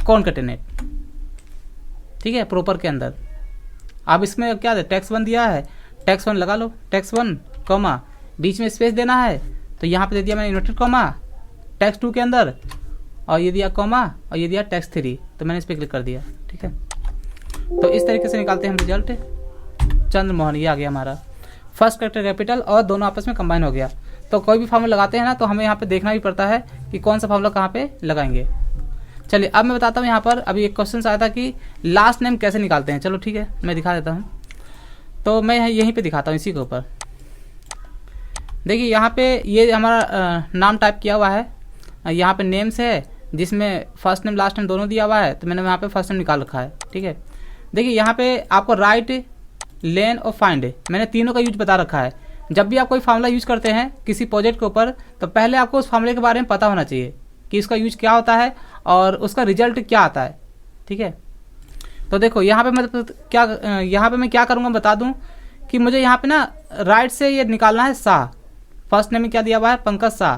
कॉन्कैटिनेट, ठीक है प्रॉपर के अंदर। अब इसमें क्या है? टैक्स 1 दिया है, टैक्स 1 लगा लो, टैक्स 1 कॉमा बीच में स्पेस देना है, तो यहाँ पे दे दिया मैंने इन्वर्टेड कॉमा टैक्स 2 के अंदर, और ये दिया कॉमा और ये दिया टैक्स 3, तो मैंने इस पर क्लिक कर दिया, ठीक है। तो इस तरीके से निकालते हैं हम रिजल्ट। चंद्रमोहन ये आ गया हमारा फर्स्ट कैरेक्टर कैपिटल, और दोनों आपस में कंबाइन हो गया। तो कोई भी फॉर्मूला लगाते हैं ना, तो हमें यहाँ पे देखना भी पड़ता है कि कौन सा फॉर्मूला कहाँ पे लगाएंगे। चलिए अब मैं बताता हूँ, यहाँ पर अभी एक क्वेश्चन आया था कि लास्ट नेम कैसे निकालते हैं। चलो ठीक है मैं दिखा देता हूँ, तो मैं यहीं पे दिखाता हूँ इसी के ऊपर। देखिए यहाँ पे ये हमारा नाम टाइप किया हुआ है, यहाँ पे नेम्स है जिसमें फर्स्ट नेम लास्ट नेम दोनों दिया हुआ है, तो मैंने यहाँ पे फर्स्ट नेम निकाल रखा है, ठीक है। देखिए यहाँ पे आपको राइट, लेन और फाइंड मैंने तीनों का यूज बता रखा है। जब भी आप कोई फार्मूला यूज करते हैं किसी प्रोजेक्ट के ऊपर, तो पहले आपको उस फार्मूले के बारे में पता होना चाहिए कि इसका यूज क्या होता है और उसका रिजल्ट क्या आता है, ठीक है। तो देखो यहाँ पे मैं क्या करूँगा बता दूँ कि मुझे यहाँ पे ना राइट से ये निकालना है शाह। फर्स्ट नेम में क्या दिया हुआ है? पंकज शाह।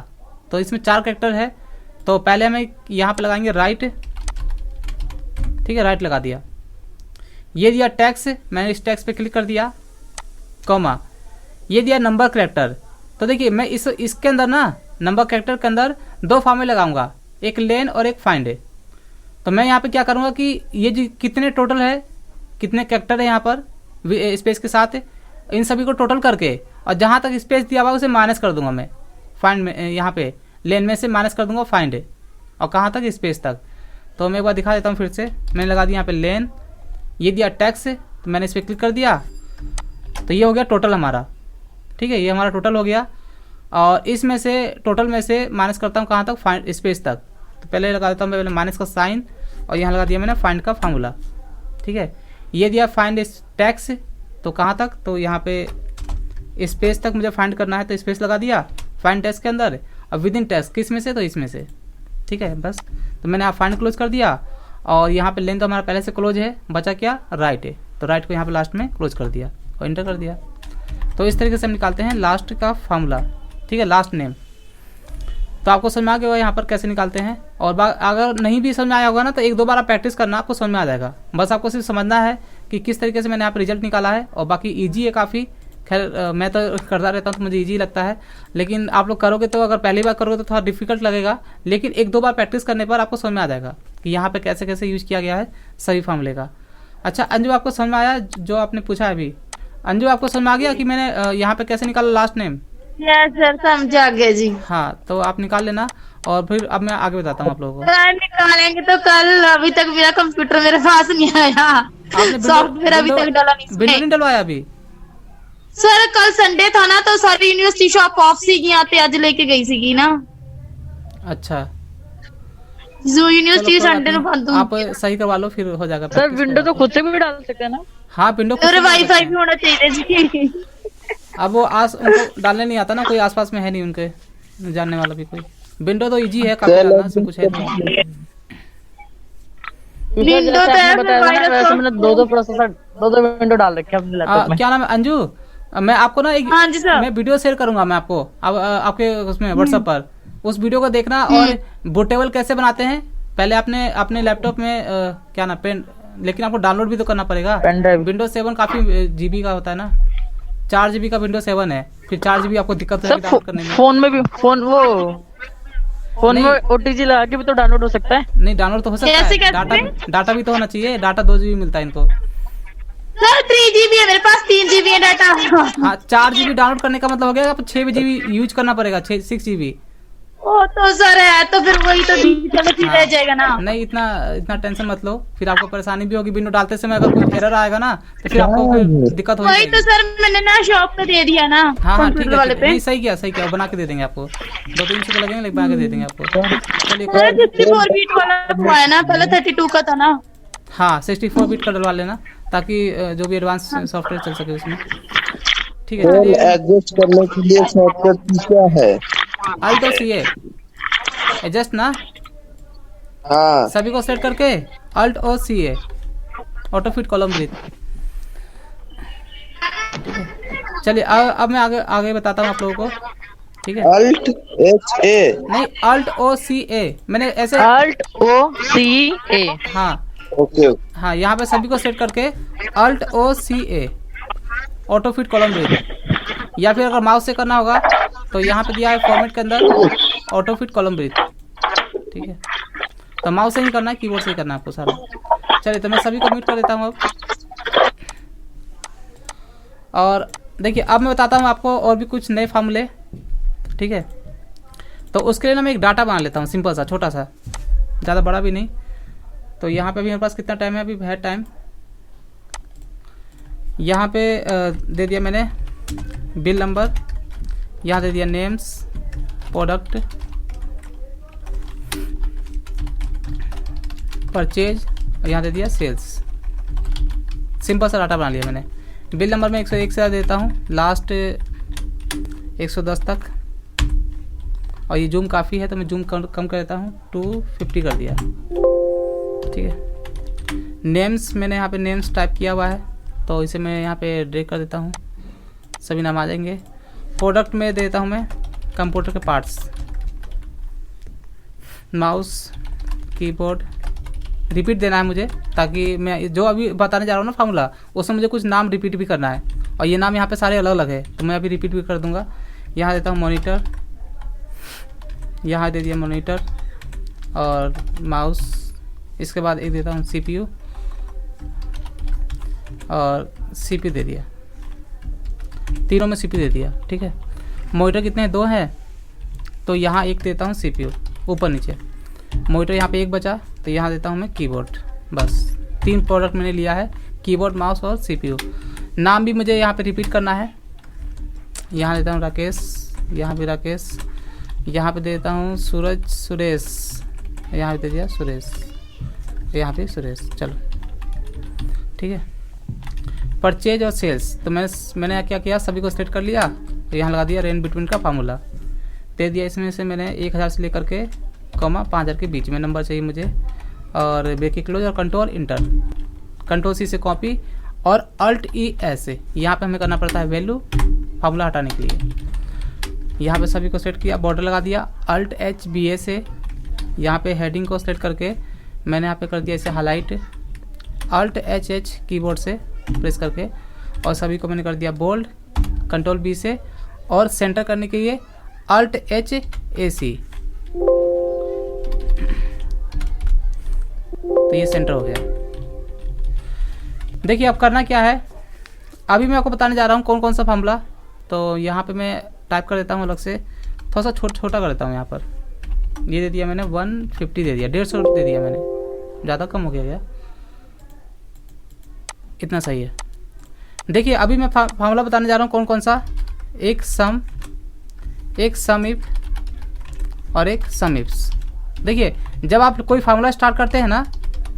तो इसमें 4 कैरेक्टर है, तो पहले हमें यहाँ पे लगाएंगे राइट, ठीक है राइट लगा दिया। ये दिया टैक्स, मैंने इस टैक्स पे क्लिक कर दिया, कॉमा ये दिया नंबर कैरेक्टर। तो देखिए मैं इसके अंदर ना नंबर कैरेक्टर के अंदर 2 फार्मूले लगाऊंगा, एक लेन और एक फाइंड। तो मैं यहाँ पे क्या करूँगा कि ये जो कितने टोटल है, कितने कैरेक्टर है यहाँ पर स्पेस के साथ, इन सभी को टोटल करके और जहाँ तक स्पेस दिया हुआ उसे माइनस कर दूंगा मैं फाइंड में, यहाँ पे लेन में से माइनस कर दूंगा फाइंड, और कहाँ तक? स्पेस तक। तो मैं एक बार दिखा देता हूँ फिर से। मैंने लगा दिया यहाँ पे लेन, ये दिया टैक्स, तो मैंने इस पर क्लिक कर दिया, तो ये हो गया टोटल हमारा, ठीक है ये हमारा टोटल हो गया। और इसमें से टोटल में से माइनस करता हूँ कहाँ तक? फाइंड स्पेस तक। तो पहले लगा देता हूँ मैं पहले माइनस का साइन, और यहाँ लगा दिया मैंने फाइंड का फार्मूला, ठीक है। ये दिया फाइंड टैक्स, तो कहाँ तक? तो यहाँ पे स्पेस तक मुझे फाइंड करना है, तो स्पेस लगा दिया फाइंड टैक्स के अंदर, और विद इन टैक्स किस में से? तो इसमें से, ठीक है बस। तो मैंने यहाँ फाइंड क्लोज कर दिया, और यहाँ पे लेन तो हमारा पहले से क्लोज है, बचा क्या? राइट है, तो राइट को यहाँ पे लास्ट में क्लोज कर दिया और इंटर कर दिया। तो इस तरीके से हम निकालते हैं लास्ट का फार्मूला, ठीक है लास्ट नेम। तो आपको समझ में आ गया होगा यहाँ पर कैसे निकालते हैं। और अगर नहीं भी समझ में आया होगा ना, तो 1-2 बार आप प्रैक्टिस करना, आपको समझ में आ जाएगा। बस आपको सिर्फ समझना है कि किस तरीके से मैंने यहाँ पर रिजल्ट निकाला है। और बाकी ईजी है काफ़ी, खैर मैं तो करता रहता हूँ तो मुझे ईजी लगता है, लेकिन आप लोग करोगे तो, अगर पहली बार करोगे तो थोड़ा डिफिकल्ट लगेगा, लेकिन 1-2 बार प्रैक्टिस करने पर आपको समझ में आ जाएगा कि यहाँ पे कैसे कैसे यूज किया गया है सभी फार्मूले का। अच्छा अंजू, आपको समझ में आया जो आपने पूछा अभी? अंजू आपको समझ में आ गया कि मैंने यहाँ पे कैसे निकाला लास्ट नेम? यस सर समझ आ गया जी। हाँ तो आप निकाल लेना, और फिर अब मैं आगे बताता हूँ आप लोगों को। सर निकालेंगे तो कल, अभी तक मेरा कंप्यूटर मेरे पास नहीं आया, सॉफ्टवेयर अभी तक डाला विंडो नहीं नहीं डलवाया अभी? सर कल संडे था ना, तो सारी यूनिवर्सिटी शॉप ऑफ सीगी, आते आज लेके गई सीगी ना। अच्छा जो यूनिवर्सिटी चलो, संडे को बंद आप सही करवा लो फिर हो जाएगा। सर विंडो तो खुद से भी डाल सकते हैं ना? हाँ विंडो और वाईफाई भी होना चाहिए जी। अब वो उनको डालने नहीं आता ना, कोई आसपास में है नहीं उनके जानने वाला भी कोई। विंडो तो इजी है काफी डालना, इसमें कुछ है नहीं। विंडो तो आपने बताया ना, वैसे मैंने 2-2 प्रोसेसर 2-2 विंडो डाल रखे हैं अपने लैपटॉप में। क्या नाम है अंजू? मैं आपको ना एक हाँ जी सर। मैं वीडियो शेयर करूंगा मैं आपको अब आपके उसमें व्हाट्सएप पर, उस वीडियो को देखना। और बूटेबल कैसे बनाते हैं पहले आपने अपने लैपटॉप में क्या ना पेन, लेकिन आपको डाउनलोड भी तो करना पड़ेगा। Pen drive. विंडोज 7 काफ़ी जीबी का होता है ना, 4 जीबी का विंडोज 7 है, फिर 4 जीबी आपको दिक्कत होगी डाउनलोड करने में। फोन में भी फोन में ओटीजी लगा के भी तो डाउनलोड हो सकता है। नहीं डाउनलोड तो हो सकता कैसे है, डाटा भी तो होना चाहिए। डाटा 2 जीबी मिलता है इनको। सर 3 GB है मेरे पास, 3 GB है डाटा। हाँ 4 जीबी डाउनलोड करने का मतलब हो गया आपको 6 जीबी यूज करना पड़ेगा, 6 जीबी। ओ तो सर है तो फिर वही तो चलो ठीक रह जाएगा ना। नहीं इतना टेंशन मत लो, फिर आपको परेशानी भी होगी। विंडो डालते समय अगर कोई एरर आएगा ना तो फिर आपको फिर दिक्कत हो वही जाएगी। तो सर मैंने ना शॉप पे दे दिया ना, हाँ ठीक कंप्यूटर है, वाले पे। नहीं सही किया, बना के दे देंगे आपको। 2-3 सौ लगेंगे लेकिन बना के दे देंगे आपको। चलिए सर 64 बीट वाला हुआ है ना, पहले 32 का था ना। हाँ 64 बिट का डलवा लेना ताकि जो भी एडवांस सॉफ्टवेयर चल सके उसमें। ठीक है चलिए। एडजस्ट करने के लिए शॉर्टकट क्या है? अल्ट और सी एडजस्ट ना, हाँ सभी को सेट करके अल्ट और सी ए ऑटो फिट कॉलम ब्रीथ। चलिए अब मैं आगे बताता हूँ आप लोगों को। ठीक है अल्ट HA नहीं अल्ट ओ सी ए मैंने ऐसे Alt OCA। हाँ ओके हाँ यहाँ पे सभी को सेट करके अल्ट ओ सी ए ऑटो फिट कॉलम ब्रीथ, या फिर अगर माउस से करना होगा तो यहाँ पे दिया है फॉर्मेट के अंदर ऑटो फिट कॉलम ब्रीथ। ठीक है तो माउस से नहीं करना है, कीबोर्ड से ही करना है आपको सारा। चलिए तो मैं सभी को म्यूट कर देता हूँ अब। और देखिए अब मैं बताता हूँ आपको और भी कुछ नए फार्मूले। ठीक है तो उसके लिए ना मैं एक डाटा बना लेता हूँ, सिंपल सा छोटा सा, ज़्यादा बड़ा भी नहीं। तो यहाँ पे भी मेरे पास कितना टाइम है, अभी है टाइम। यहाँ पे दे दिया मैंने बिल नंबर, यहाँ दे दिया नेम्स, प्रोडक्ट, परचेज, और यहाँ दे दिया सेल्स। सिंपल सा डाटा बना लिया मैंने। बिल नंबर में 101 से देता हूँ, लास्ट 110 तक, और ये जूम काफ़ी है तो मैं जूम कम कर देता हूँ, 250 कर दिया। ठीक है नेम्स मैंने यहाँ पे नेम्स टाइप किया हुआ है तो इसे मैं यहाँ पे ड्रैग कर देता हूँ, सभी नाम आ जाएंगे। प्रोडक्ट में दे देता हूँ मैं कंप्यूटर के पार्ट्स, माउस, कीबोर्ड। रिपीट देना है मुझे ताकि मैं जो अभी बताने जा रहा हूँ ना फार्मूला, उसमें मुझे कुछ नाम रिपीट भी करना है, और ये नाम यहाँ पे सारे अलग अलग है तो मैं अभी रिपीट भी कर दूँगा। यहाँ देता हूँ मॉनिटर, यहाँ दे दिया मॉनिटर और माउस, इसके बाद एक देता हूँ CPU और CPU दे दिया, तीनों में CPU दे दिया। ठीक है मॉनिटर कितने हैं, 2 हैं तो यहाँ एक देता हूँ CPU ऊपर नीचे। मॉनिटर यहाँ पे एक बचा तो यहाँ देता हूँ मैं कीबोर्ड। बस 3 प्रोडक्ट मैंने लिया है, कीबोर्ड, माउस और CPU। नाम भी मुझे यहाँ पे रिपीट करना है। यहाँ देता हूँ राकेश, यहाँ भी राकेश, यहाँ पे देता हूँ सूरज, सुरेश, यहाँ पे दे दिया सुरेश, यहाँ पे सुरेश। चलो ठीक है परचेज और सेल्स तो मैंने क्या किया, सभी को सेलेक्ट कर लिया, तो यहाँ लगा दिया रेंज बिटवीन का फार्मूला दे दिया। इसमें से मैंने 1000 से लेकर के 5000 के बीच में नंबर चाहिए मुझे, और ब्रेकेट क्लोज और कंट्रोल इंटर, कंट्रोल C से कॉपी और अल्ट E ऐसे। यहाँ पे हमें करना पड़ता है वैल्यू फार्मूला हटाने के लिए। यहाँ पे सभी को सेलेक्ट किया, बॉर्डर लगा दिया अल्ट H BA से। यहाँ पे हेडिंग को सेलेक्ट करके मैंने यहाँ पे कर दिया इसे हाईलाइट, अल्ट HH कीबोर्ड से प्रेस करके, और सभी को मैंने कर दिया बोल्ड कंट्रोल B से, और सेंटर करने के लिए अल्ट H AC। तो ये सेंटर हो गया। देखिए अब करना क्या है, अभी मैं आपको बताने जा रहा हूँ कौन कौन सा फार्मूला। तो यहाँ पे मैं टाइप कर देता हूँ अलग से, थोड़ा सा छोटा कर देता हूँ। यहाँ पर ये दे दिया मैंने 150 दे दिया, 150 दे दिया मैंने, ज़्यादा कम हो गया क्या, इतना सही है। देखिए अभी मैं फार्मूला बताने जा रहा हूँ कौन कौन सा, एक सम, एक सम इफ और एक सम इफ्स। देखिए जब आप कोई फार्मूला स्टार्ट करते हैं ना,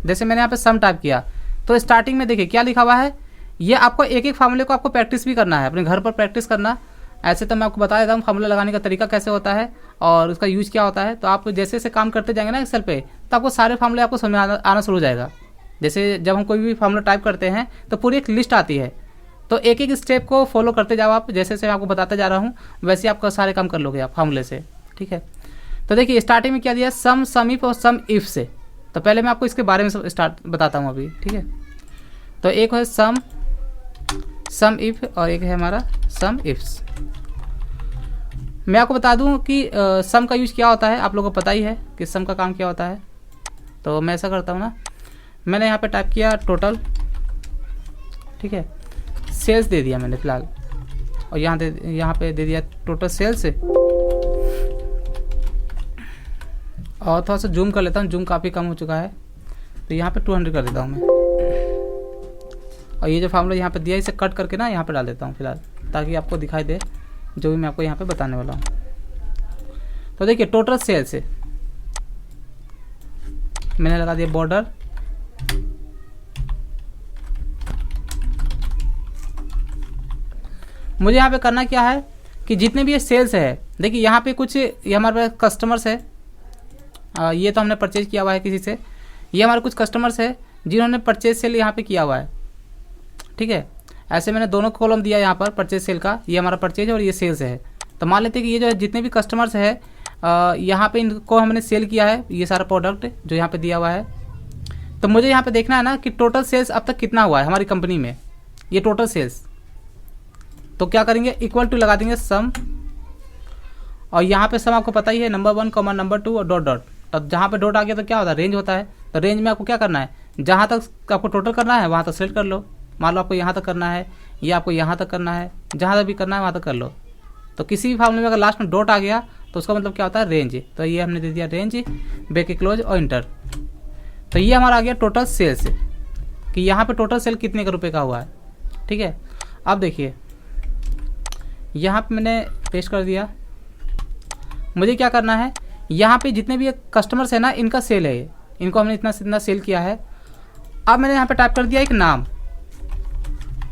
जैसे मैंने यहाँ पे सम टाइप किया तो स्टार्टिंग में देखिए क्या लिखा हुआ है, ये आपको एक एक फार्मूले को आपको प्रैक्टिस भी करना है, अपने घर पर प्रैक्टिस करना। ऐसे तो मैं आपको बता देता हूँ फार्मूला लगाने का तरीका कैसे होता है और उसका यूज क्या होता है। तो आप जैसे जैसे काम करते जाएंगे ना एक्सेल पे, तो आपको सारे फार्मूले आपको समझ आना शुरू हो जाएगा। जैसे जब हम कोई भी फार्मूला टाइप करते हैं तो पूरी एक लिस्ट आती है, तो एक एक स्टेप को फॉलो करते जाओ आप, जैसे जैसे मैं आपको बताते जा रहा हूँ वैसे आपका सारे काम कर लोगे आप फार्मूले से। ठीक है तो देखिए स्टार्टिंग में क्या दिया, सम, सम इफ और सम इफ से। तो पहले मैं आपको इसके बारे में स्टार्ट बताता हूँ अभी, ठीक है। तो एक है सम, सम इफ, और एक है हमारा सम इफ्स। मैं आपको बता दूं कि सम का यूज क्या होता है, आप लोगों को पता ही है कि सम का काम क्या होता है। तो मैं ऐसा करता हूँ ना, मैंने यहाँ पे टाइप किया टोटल, ठीक है, सेल्स दे दिया मैंने फिलहाल, और यहाँ पे दे दिया टोटल सेल्स। और थोड़ा सा जूम कर लेता हूँ, जूम काफ़ी कम हो चुका है, तो यहाँ पे 200 कर देता हूँ मैं। और ये जो फार्मूला यहाँ पे दिया इसे कट करके ना यहाँ पे डाल देता हूँ फिलहाल, ताकि आपको दिखाई दे जो भी मैं आपको यहाँ पे बताने वाला हूँ। तो देखिए टोटल सेल्स से मैंने लगा दिया बॉर्डर, मुझे यहाँ पे करना क्या है कि जितने भी ये सेल्स है, देखिए यहाँ पे कुछ ये हमारे पास कस्टमर्स है, ये तो हमने परचेज किया हुआ है किसी से, ये हमारे कुछ कस्टमर्स है जिन्होंने परचेज सेल यहाँ पे किया हुआ है, ठीक है। ऐसे मैंने दोनों कॉलम दिया यहाँ पर परचेज सेल का, ये हमारा परचेज और ये सेल्स है। तो मान लेते हैं कि ये जो है जितने भी कस्टमर्स है यहाँ पे इनको हमने सेल किया है, ये सारा प्रोडक्ट जो यहाँ पे दिया हुआ है। तो मुझे यहाँ पे देखना है ना कि टोटल सेल्स अब तक कितना हुआ है हमारी कंपनी में, ये टोटल सेल्स। तो क्या करेंगे, इक्वल टू लगा देंगे सम, और यहाँ पे सम आपको पता ही है, नंबर 1, नंबर 2 और डॉट डॉट। तब जहाँ पे डॉट आ गया तो क्या होता है, रेंज होता है। तो रेंज में आपको क्या करना है, जहाँ तक आपको टोटल करना है वहाँ तक सेलेक्ट कर लो। मान लो आपको यहाँ तक करना है, या आपको यहाँ तक करना है, जहाँ तक भी करना है वहाँ तक कर लो। तो किसी भी फार्मूले में अगर लास्ट में डॉट आ गया तो उसका मतलब क्या होता है, रेंज। तो ये हमने दे दिया रेंज, ब्रैकेट क्लोज और इंटर। तो ये हमारा आ गया टोटल सेल्स, कि यहाँ पे टोटल सेल कितने का रुपये का हुआ है, ठीक है। अब देखिए यहाँ पे मैंने पेस्ट कर दिया। मुझे क्या करना है, यहाँ पे जितने भी कस्टमर्स हैं ना, इनका सेल है, इनको हमने इतना सेल किया है। अब मैंने यहाँ पे टाइप कर दिया एक नाम,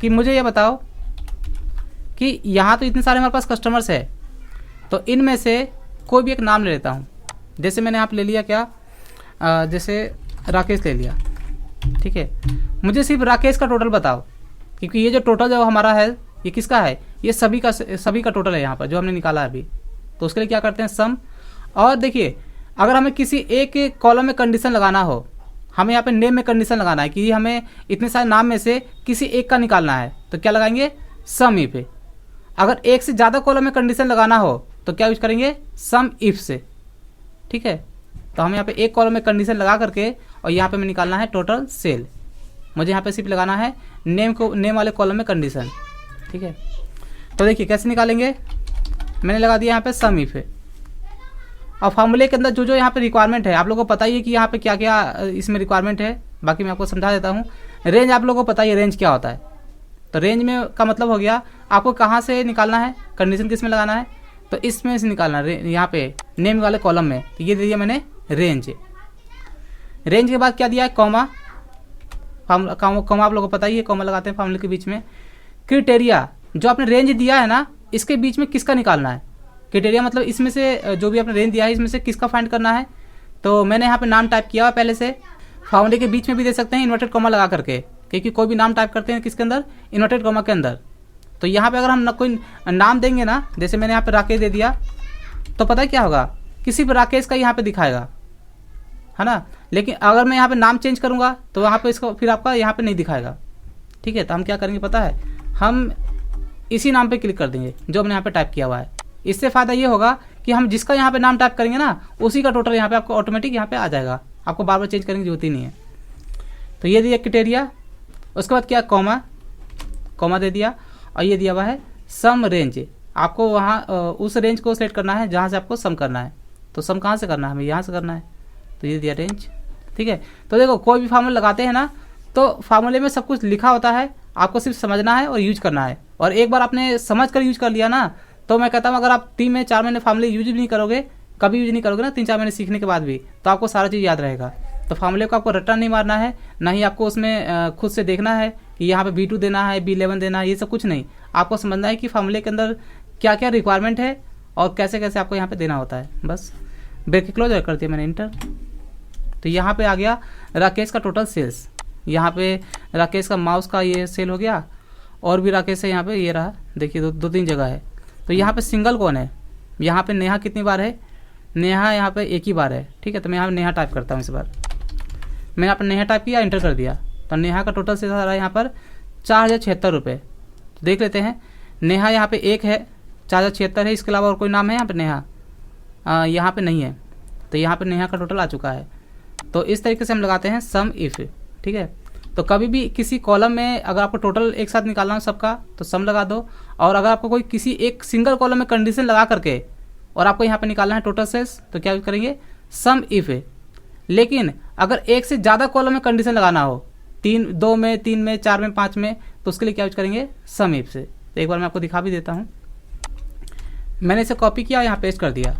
कि मुझे ये बताओ कि यहाँ तो इतने सारे हमारे पास कस्टमर्स है, तो इनमें से कोई भी एक नाम ले लेता हूँ। जैसे मैंने यहाँ पे ले लिया क्या, जैसे राकेश ले लिया, ठीक है। मुझे सिर्फ राकेश का टोटल बताओ, क्योंकि ये जो टोटल जो हमारा है ये किसका है, ये सभी का टोटल है यहाँ पर जो हमने निकाला है अभी। तो उसके लिए क्या करते हैं, सम। और देखिए अगर हमें किसी एक कॉलम में कंडीशन लगाना हो, हमें यहाँ पे नेम में कंडीशन लगाना है कि हमें इतने सारे नाम में से किसी एक का निकालना है, तो क्या लगाएंगे, सम इफ। अगर एक से ज़्यादा कॉलम में कंडीशन लगाना हो तो क्या यूज करेंगे, सम इफ से, ठीक है। तो हमें यहाँ पे एक कॉलम में कंडीशन लगा करके और यहाँ पे हमें निकालना है टोटल सेल। मुझे यहाँ पे सिर्फ लगाना है नेम वाले कॉलम में कंडीशन, ठीक है। तो देखिए कैसे निकालेंगे, मैंने लगा दिया यहाँ पे सम इफ। और फार्मूले के अंदर जो जो यहाँ पे रिक्वायरमेंट है, आप लोगों को पता ही है कि यहाँ पे क्या क्या इसमें रिक्वायरमेंट है, बाकी मैं आपको समझा देता हूँ। रेंज आप लोगों को पता ही है रेंज क्या होता है। तो रेंज में का मतलब हो गया आपको कहाँ से निकालना है, कंडीशन किस में लगाना है, तो इसमें से निकालना है, यहाँ पे नेम वाले कॉलम में। तो ये दे दिया मैंने रेंज। रेंज के बाद क्या दिया है, कॉमा। कॉमा आप लोगों को पता ही है, कॉमा लगाते हैं फार्मूले के बीच में। क्राइटेरिया, जो आपने रेंज दिया है ना, इसके बीच में किसका निकालना है। क्राइटेरिया मतलब इसमें से जो भी आपने रेंज दिया है इसमें से किसका फाइंड करना है। तो मैंने यहाँ पे नाम टाइप किया हुआ पहले से। फार्मूले के बीच में भी दे सकते हैं इन्वर्टेड कॉमा लगा करके, क्योंकि कोई भी नाम टाइप करते हैं किसके अंदर, इन्वर्टेड कॉमा के अंदर। तो यहाँ पे अगर हम कोई नाम देंगे ना, जैसे मैंने यहाँ पे राकेश दे दिया, तो पता है क्या होगा, किसी भी राकेश का यहाँ पे दिखाएगा, है ना। लेकिन अगर मैं यहाँ पे नाम चेंज करूँगा तो वहाँ पे इसको फिर आपका यहाँ पे नहीं दिखाएगा, ठीक है। तो हम क्या करेंगे पता है, हम इसी नाम पे क्लिक कर देंगे जो हमने यहाँ पे टाइप किया हुआ है। इससे फ़ायदा ये होगा कि हम जिसका यहाँ पे नाम टाइप करेंगे ना, उसी का टोटल यहाँ पे आपको ऑटोमेटिक यहाँ पे आ जाएगा, आपको बार बार चेंज करने की जरूरत ही नहीं है। तो ये दिया क्राइटेरिया, उसके बाद क्या, कॉमा दे दिया, और ये दिया हुआ है सम रेंज। आपको वहाँ उस रेंज को सेलेक्ट करना है जहाँ से आपको सम करना है। तो सम कहाँ से करना है, हमें यहाँ से करना है। तो ये दिया रेंज, ठीक है। तो देखो कोई भी फार्मूला लगाते हैं ना, तो फार्मूले में सब कुछ लिखा होता है, आपको सिर्फ समझना है और यूज करना है। और एक बार आपने समझ कर यूज कर लिया ना, तो मैं कहता हूँ अगर आप 3 महीने 4 महीने फार्मूले यूज भी नहीं करोगे, कभी यूज नहीं करोगे ना, 3-4 महीने सीखने के बाद भी, तो आपको सारा चीज़ याद रहेगा। तो फार्मूले को आपको रट्टा नहीं मारना है, ना ही आपको उसमें खुद से देखना है कि यहाँ पे B2 देना है, B11 देना है, ये सब कुछ नहीं। आपको समझना है कि फार्मूले के अंदर क्या क्या रिक्वायरमेंट है और कैसे कैसे आपको यहाँ पे देना होता है। बस ब्रैकेट क्लोज कर दिया मैंने, इंटर। तो यहाँ पे आ गया राकेश का टोटल सेल्स। यहाँ पे राकेश का माउस का ये सेल हो गया, और भी राकेश है यहाँ पे, ये रहा, देखिए 2-3 जगह है। तो यहाँ पे सिंगल कौन है, यहाँ पे नेहा कितनी बार है, नेहा यहाँ पे एक ही बार है, ठीक है। तो मैं यहाँ नेहा टाइप करता हूँ इस बार। मैंने यहाँ पर नेहा टाइप किया, एंटर कर दिया, तो नेहा का टोटल सेल्स आ रहा है यहाँ पर 4076 रुपये। तो देख लेते हैं, नेहा यहाँ पे एक है, 4076 है, इसके अलावा और कोई नाम है यहाँ पे नेहा? यहाँ पे नहीं है, तो यहाँ पे नेहा का टोटल आ चुका है। तो इस तरीके से हम लगाते हैं सम इफ़, ठीक है। तो कभी भी किसी कॉलम में अगर आपको टोटल एक साथ निकालना हो सबका तो सम लगा दो, और अगर आपको कोई किसी एक सिंगल कॉलम में कंडीशन लगा करके और आपको यहाँ पे निकालना है टोटल सेल्स, तो क्या करेंगे? सम इफ़। लेकिन अगर एक से ज़्यादा कॉलम में कंडीशन लगाना हो, 2 में, 3 में, 4 में, 5 में, तो उसके लिए क्या यूज करेंगे? सम इफ से। तो एक बार मैं आपको दिखा भी देता हूँ। मैंने इसे कॉपी किया, यहाँ पेस्ट कर दिया,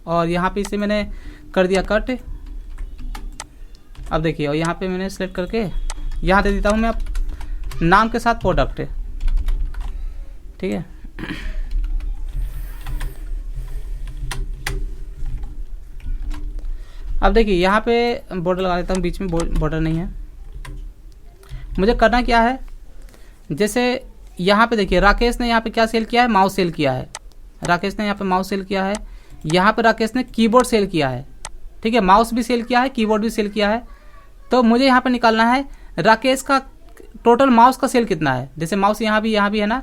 और यहाँ पे इसे मैंने कर दिया कट। अब देखिए, और यहाँ पे मैंने सेलेक्ट करके यहाँ दे देता हूँ मैं अब नाम के साथ प्रोडक्ट, ठीक है। अब देखिए यहाँ पे बॉर्डर लगा देता हूँ, बीच में बॉर्डर नहीं है। मुझे करना क्या है, जैसे यहाँ पे देखिए राकेश ने यहाँ पे क्या सेल किया है? माउस सेल किया है। राकेश ने यहाँ पे माउस सेल किया है, यहाँ पे राकेश ने कीबोर्ड सेल किया है, ठीक है। माउस भी सेल किया है, कीबोर्ड भी सेल किया है। तो मुझे यहाँ पे निकालना है राकेश का टोटल माउस का सेल कितना है। जैसे माउस यहाँ भी है ना,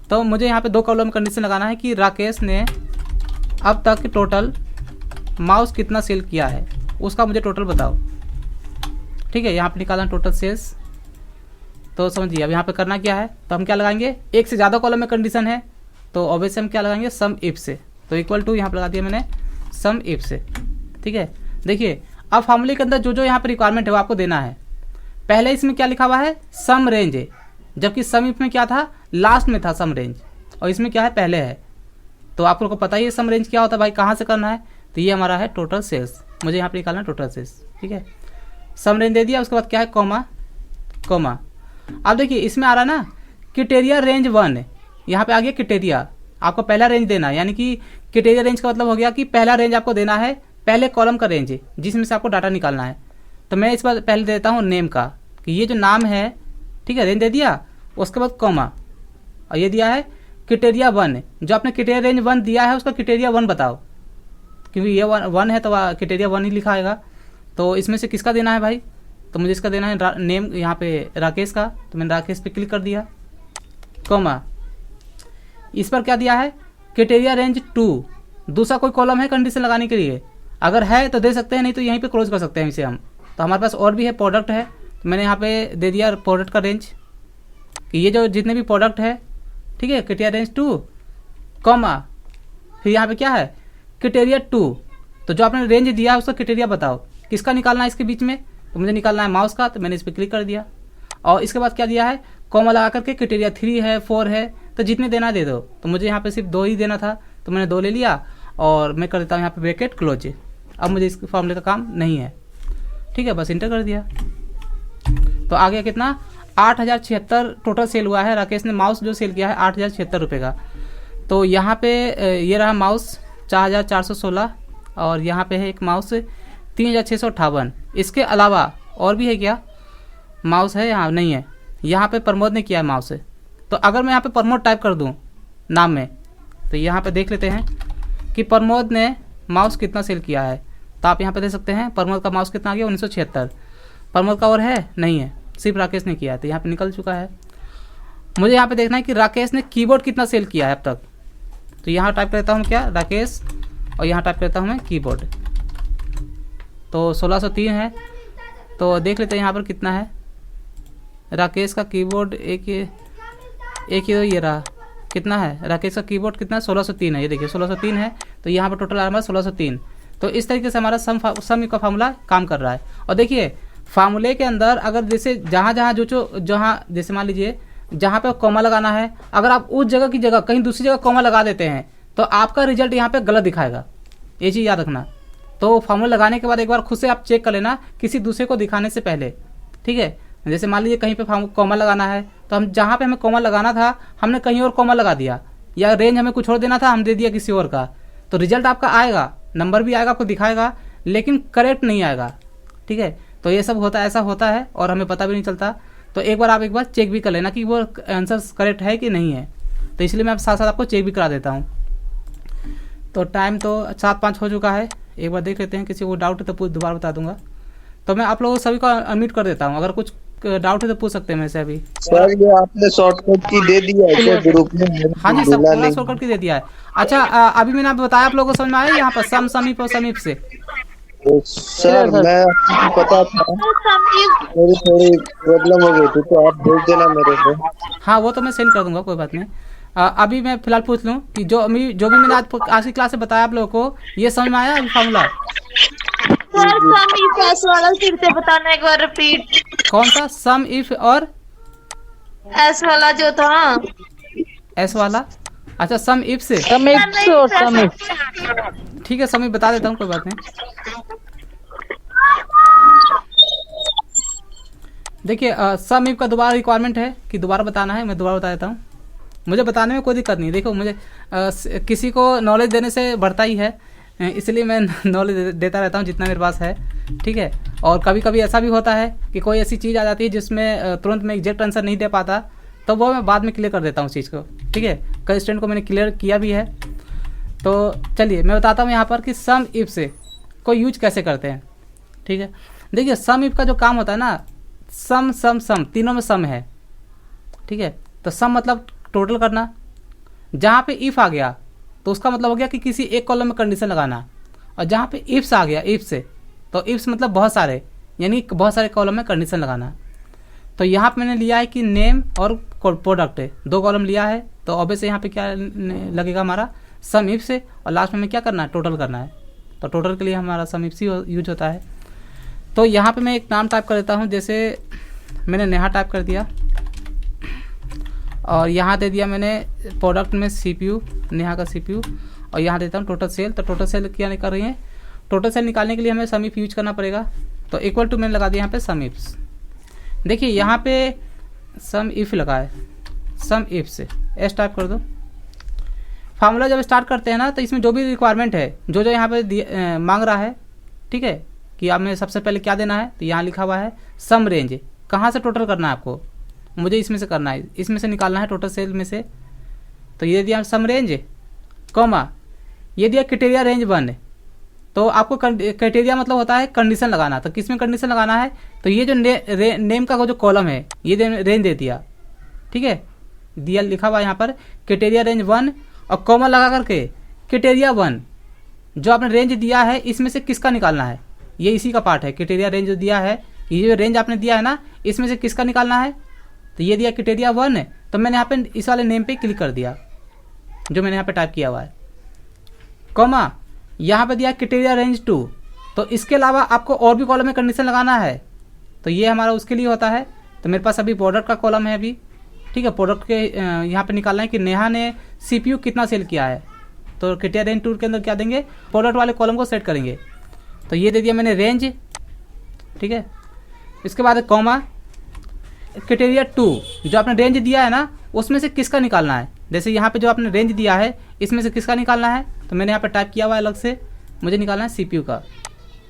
तो मुझे यहाँ पे 2 कॉलम कंडीशन लगाना है कि राकेश ने अब तक टोटल माउस कितना सेल किया है, उसका मुझे टोटल बताओ, ठीक है। यहाँ पे निकालना टोटल सेल्स। तो समझिए अब यहाँ पे करना क्या है, तो हम क्या लगाएंगे? एक से ज़्यादा कॉलम में कंडीशन है, तो ऑब्वियसली हम क्या लगाएंगे? सम इफ से। तो इक्वल टू यहाँ पर लगा दिया मैंने सम इफ से, ठीक है। देखिए अब फॉर्मूले के अंदर जो यहाँ पे रिक्वायरमेंट है वो आपको देना है। पहले इसमें क्या लिखा हुआ है? सम रेंज, जबकि सम इफ में क्या था? लास्ट में था सम रेंज, और इसमें क्या है? पहले है। तो आप लोग को पता ही है सम रेंज क्या होता है भाई, कहाँ से करना है। तो ये हमारा है टोटल सेल्स, मुझे यहाँ पे निकालना है टोटल सेल्स, ठीक है। सम रेंज दे दिया, उसके बाद क्या है? कॉमा। अब देखिए इसमें आ रहा है ना क्राइटेरिया रेंज 1, यहाँ पे आ गया क्राइटेरिया। आपको पहला रेंज देना है, यानी कि क्राइटेरिया रेंज का मतलब हो गया कि पहला रेंज आपको देना है, पहले कॉलम का रेंज जिसमें से आपको डाटा निकालना है। तो मैं इस बार पहले देता हूँ नेम का, कि ये जो नाम है, ठीक है, रेंज दे दिया। उसके बाद कॉमा, और ये दिया है क्राइटेरिया 1। जो आपने क्राइटेरिया रेंज 1 दिया है उसका क्राइटेरिया 1 बताओ, क्योंकि ये 1 है तो क्राइटेरिया 1 ही लिखा आएगा। तो इसमें से किसका देना है भाई? तो मुझे इसका देना है नेम, यहाँ पे राकेश का। तो मैंने राकेश पे क्लिक कर दिया, कॉमा। इस पर क्या दिया है? Criteria range 2। दूसरा कोई कॉलम है कंडीशन लगाने के लिए? अगर है तो दे सकते हैं, नहीं तो यहीं पे क्लोज कर सकते हैं इसे हम। तो हमारे पास और भी है, प्रोडक्ट है, तो मैंने यहाँ पे दे दिया प्रोडक्ट का रेंज, कि ये जो जितने भी प्रोडक्ट है, ठीक है, क्राइटेरिया रेंज 2, कॉमा, फिर यहाँ पे क्या है? क्राइटेरिया 2। तो जो आपने रेंज दिया है उसका क्राइटेरिया बताओ, किसका निकालना है इसके बीच में? तो मुझे निकालना है माउस का, तो मैंने इस पर क्लिक कर दिया। और इसके बाद क्या दिया है? कॉमा लगा करके क्राइटेरिया 3 है, 4 है, तो जितने देना दे दो। तो मुझे यहाँ पे सिर्फ 2 ही देना था, तो मैंने 2 ले लिया, और मैं कर देता हूँ यहाँ पे ब्रैकेट क्लोज। अब मुझे इस फॉर्मूले का काम नहीं है, ठीक है, बस इंटर कर दिया। तो आ गया कितना? 8076 टोटल सेल हुआ है। राकेश ने माउस जो सेल किया है 8076 रुपये का। तो यहाँ पे ये रहा माउस 4416, और यहाँ पे है एक माउस 3658। इसके अलावा और भी है क्या? माउस है यहाँ? नहीं है। यहाँ पे प्रमोद ने किया है माउस से। तो अगर मैं यहाँ पे प्रमोद टाइप कर दूँ नाम में, तो यहाँ पे देख लेते हैं कि प्रमोद ने माउस कितना सेल किया है। तो आप यहाँ पे देख सकते हैं प्रमोद का माउस कितना आ गया? 1976। प्रमोद का और है? नहीं है, सिर्फ राकेश ने किया है, तो यहाँ पे निकल चुका है। मुझे यहाँ पे देखना है कि राकेश ने कीबोर्ड कितना सेल किया है अब तक। तो यहाँ टाइप करता हूँ क्या? राकेश, और यहाँ टाइप करता हूँ मैं कीबोर्ड। तो 1603 है। तो देख लेते हैं यहाँ पर कितना है राकेश का कीबोर्ड। एक ही तो ये रहा, कितना है राकेश का कीबोर्ड? कितना? 1603 है। ये देखिए 1603 है, तो यहाँ पर टोटल आ रहा है 1603। तो इस तरीके से हमारा सम का फार्मूला काम कर रहा है। और देखिए फार्मूले के अंदर अगर जैसे जहाँ जैसे मान लीजिए जहाँ पे कॉमा लगाना है, अगर आप उस जगह की जगह कहीं दूसरी जगह कॉमा लगा देते हैं तो आपका रिजल्ट यहाँ पे गलत दिखाएगा, ये चीज़ याद रखना। तो फार्मूला लगाने के बाद एक बार खुद से आप चेक कर लेना किसी दूसरे को दिखाने से पहले, ठीक है। जैसे मान लीजिए कहीं पे कॉमा लगाना है, तो हम जहाँ पे हमें कॉमा लगाना था हमने कहीं और कॉमा लगा दिया, या रेंज हमें कुछ और देना था हम दे दिया किसी और का, तो रिजल्ट आपका आएगा, नंबर भी आएगा, आपको दिखाएगा, लेकिन करेक्ट नहीं आएगा, ठीक है। तो ये सब होता है, ऐसा होता है और हमें पता भी नहीं चलता। तो एक बार आप चेक भी कर लेना कि वो आंसर करेक्ट है कि नहीं है। तो इसलिए मैं साथ साथ आपको चेक भी करा देता हूँ। तो टाइम तो 7:05 हो चुका है। एक बार देख लेते हैं, किसी को डाउट है तो दोबारा बता दूंगा। तो मैं आप लोगों सभी को अनम्यूट कर देता हूँ, अगर कुछ डाउट है तो पूछ सकते हैं मेरे से अभी। सर ये आपने शॉर्टकट की दे दिया है क्या ग्रुप में? हाँ जी, सब मिला पूरा नहीं। शॉर्टकट की दे दिया है। अच्छा, अभी मैंने आप बताया, आप लोगों को समझ में आया यहाँ पर सम, समीप और समीप से? तो सर मैं आपको पता था, समीप मेरी थोड़ी प्रॉब्लम हो गई थी, तो आप भेज देना मेरे को। हाँ, वो तो मैं सेंड कर दूंगा, कोई बात नहीं। अभी मैं फिलहाल पूछ लूँ कि जो भी मैंने आज की क्लास से बताया आप लोगों को, ये समझ में आया फार्मूला? सर समीप एस वाला फिर से बताना एक बार, रिपीट। कौन सा? सम, इफ और एस वाला जो था। एस वाला? अच्छा, सम इफ से। समीप और समीप। ठीक है, समीप बता देता हूँ, कोई बात नहीं। देखिए, सम इफ का दोबारा रिक्वायरमेंट है कि दोबारा बताना है, मैं दोबारा बता देता हूँ। मुझे बताने में कोई दिक्कत नहीं। देखो, मुझे किसी को नॉलेज देने से बढ़ता ही है, इसलिए मैं नॉलेज देता रहता हूँ जितना मेरे पास है, ठीक है। और कभी कभी ऐसा भी होता है कि कोई ऐसी चीज़ आ जाती है जिसमें तुरंत मैं एग्जैक्ट आंसर नहीं दे पाता, तो वो मैं बाद में क्लियर कर देता हूँ उस चीज़ को, ठीक है। कई स्टूडेंट को मैंने क्लियर किया भी है। तो चलिए मैं बताता हूँ यहाँ पर कि सम इफ से को यूज कैसे करते हैं, ठीक है। देखिए, सम इफ का जो काम होता है ना, सम सम सम तीनों में सम है, ठीक है। तो सम मतलब टोटल करना। जहाँ पे इफ़ आ गया तो उसका मतलब हो गया कि किसी एक कॉलम में कंडीशन लगाना, और जहाँ पे इफ्स आ गया, इफ से, तो इफ्स मतलब बहुत सारे, यानी बहुत सारे कॉलम में कंडीशन लगाना। तो यहाँ पे मैंने लिया है कि नेम और प्रोडक्ट है, 2 कॉलम लिया है, तो ऑब्वियसली यहाँ पे क्या लगेगा हमारा, सम इफ से, और लास्ट में हमें क्या करना है, टोटल करना है। तो टोटल के लिए हमारा सम इफ से यूज होता है। तो यहाँ पे मैं एक नाम टाइप कर देता हूँ, जैसे मैंने नेहा टाइप कर दिया, और यहाँ दे दिया मैंने प्रोडक्ट में CPU, नेहा का CPU, और यहाँ देता हूँ टोटल सेल। तो टोटल सेल क्या निकाल रही है, टोटल सेल निकालने के लिए हमें सम इफ यूज करना पड़ेगा। तो इक्वल टू मैंने लगा दिया यहाँ पे सम इफ्स। देखिए यहाँ पे सम इफ लगा है, सम इफ से एस टाइप कर दो। फार्मूला जब स्टार्ट करते हैं ना, तो इसमें जो भी रिक्वायरमेंट है, जो जो यहाँ पे मांग रहा है, ठीक है, कि अब हमें सबसे पहले क्या देना है, तो यहाँ लिखा हुआ है सम रेंज। कहाँ से टोटल करना है आपको, मुझे इसमें से करना है, इसमें से निकालना है टोटल सेल में से। तो ये दिया सम रेंज, कॉमा ये दिया क्राइटेरिया रेंज 1। तो आपको क्राइटेरिया मतलब होता है कंडीशन लगाना। तो किस में कंडीशन लगाना है, तो ये जो नेम का जो कॉलम है, ये रेंज दे दिया, ठीक है, दिया लिखा हुआ यहाँ पर क्राइटेरिया रेंज 1, और कॉमा लगा करके क्राइटेरिया 1 जो आपने रेंज दिया है, इसमें से किसका निकालना है, ये इसी का पार्ट है। क्राइटेरिया रेंज जो दिया है, ये जो रेंज आपने दिया है ना, इसमें से किसका निकालना है, तो ये दिया क्राइटेरिया 1। तो मैंने यहाँ पे इस वाले नेम पे क्लिक कर दिया, जो मैंने यहाँ पे टाइप किया हुआ है, कॉमा यहाँ पे दिया क्राइटेरिया रेंज 2। तो इसके अलावा आपको और भी कॉलम में कंडीशन लगाना है, तो ये हमारा उसके लिए होता है। तो मेरे पास अभी प्रोडक्ट का कॉलम है अभी, ठीक है। प्रोडक्ट के यहाँ पे निकालना है कि नेहा ने CPU कितना सेल किया है, तो क्राइटेरिया रेंज 2 के अंदर क्या देंगे, प्रोडक्ट वाले कॉलम को सेट करेंगे। तो ये दे दिया मैंने रेंज, ठीक है। इसके बाद कॉमा क्राइटेरिया 2 जो आपने रेंज दिया है ना, उसमें से किसका निकालना है। जैसे यहाँ पे जो आपने रेंज दिया है, इसमें से किसका निकालना है, तो मैंने यहाँ पे टाइप किया हुआ है अलग से, मुझे निकालना है CPU का,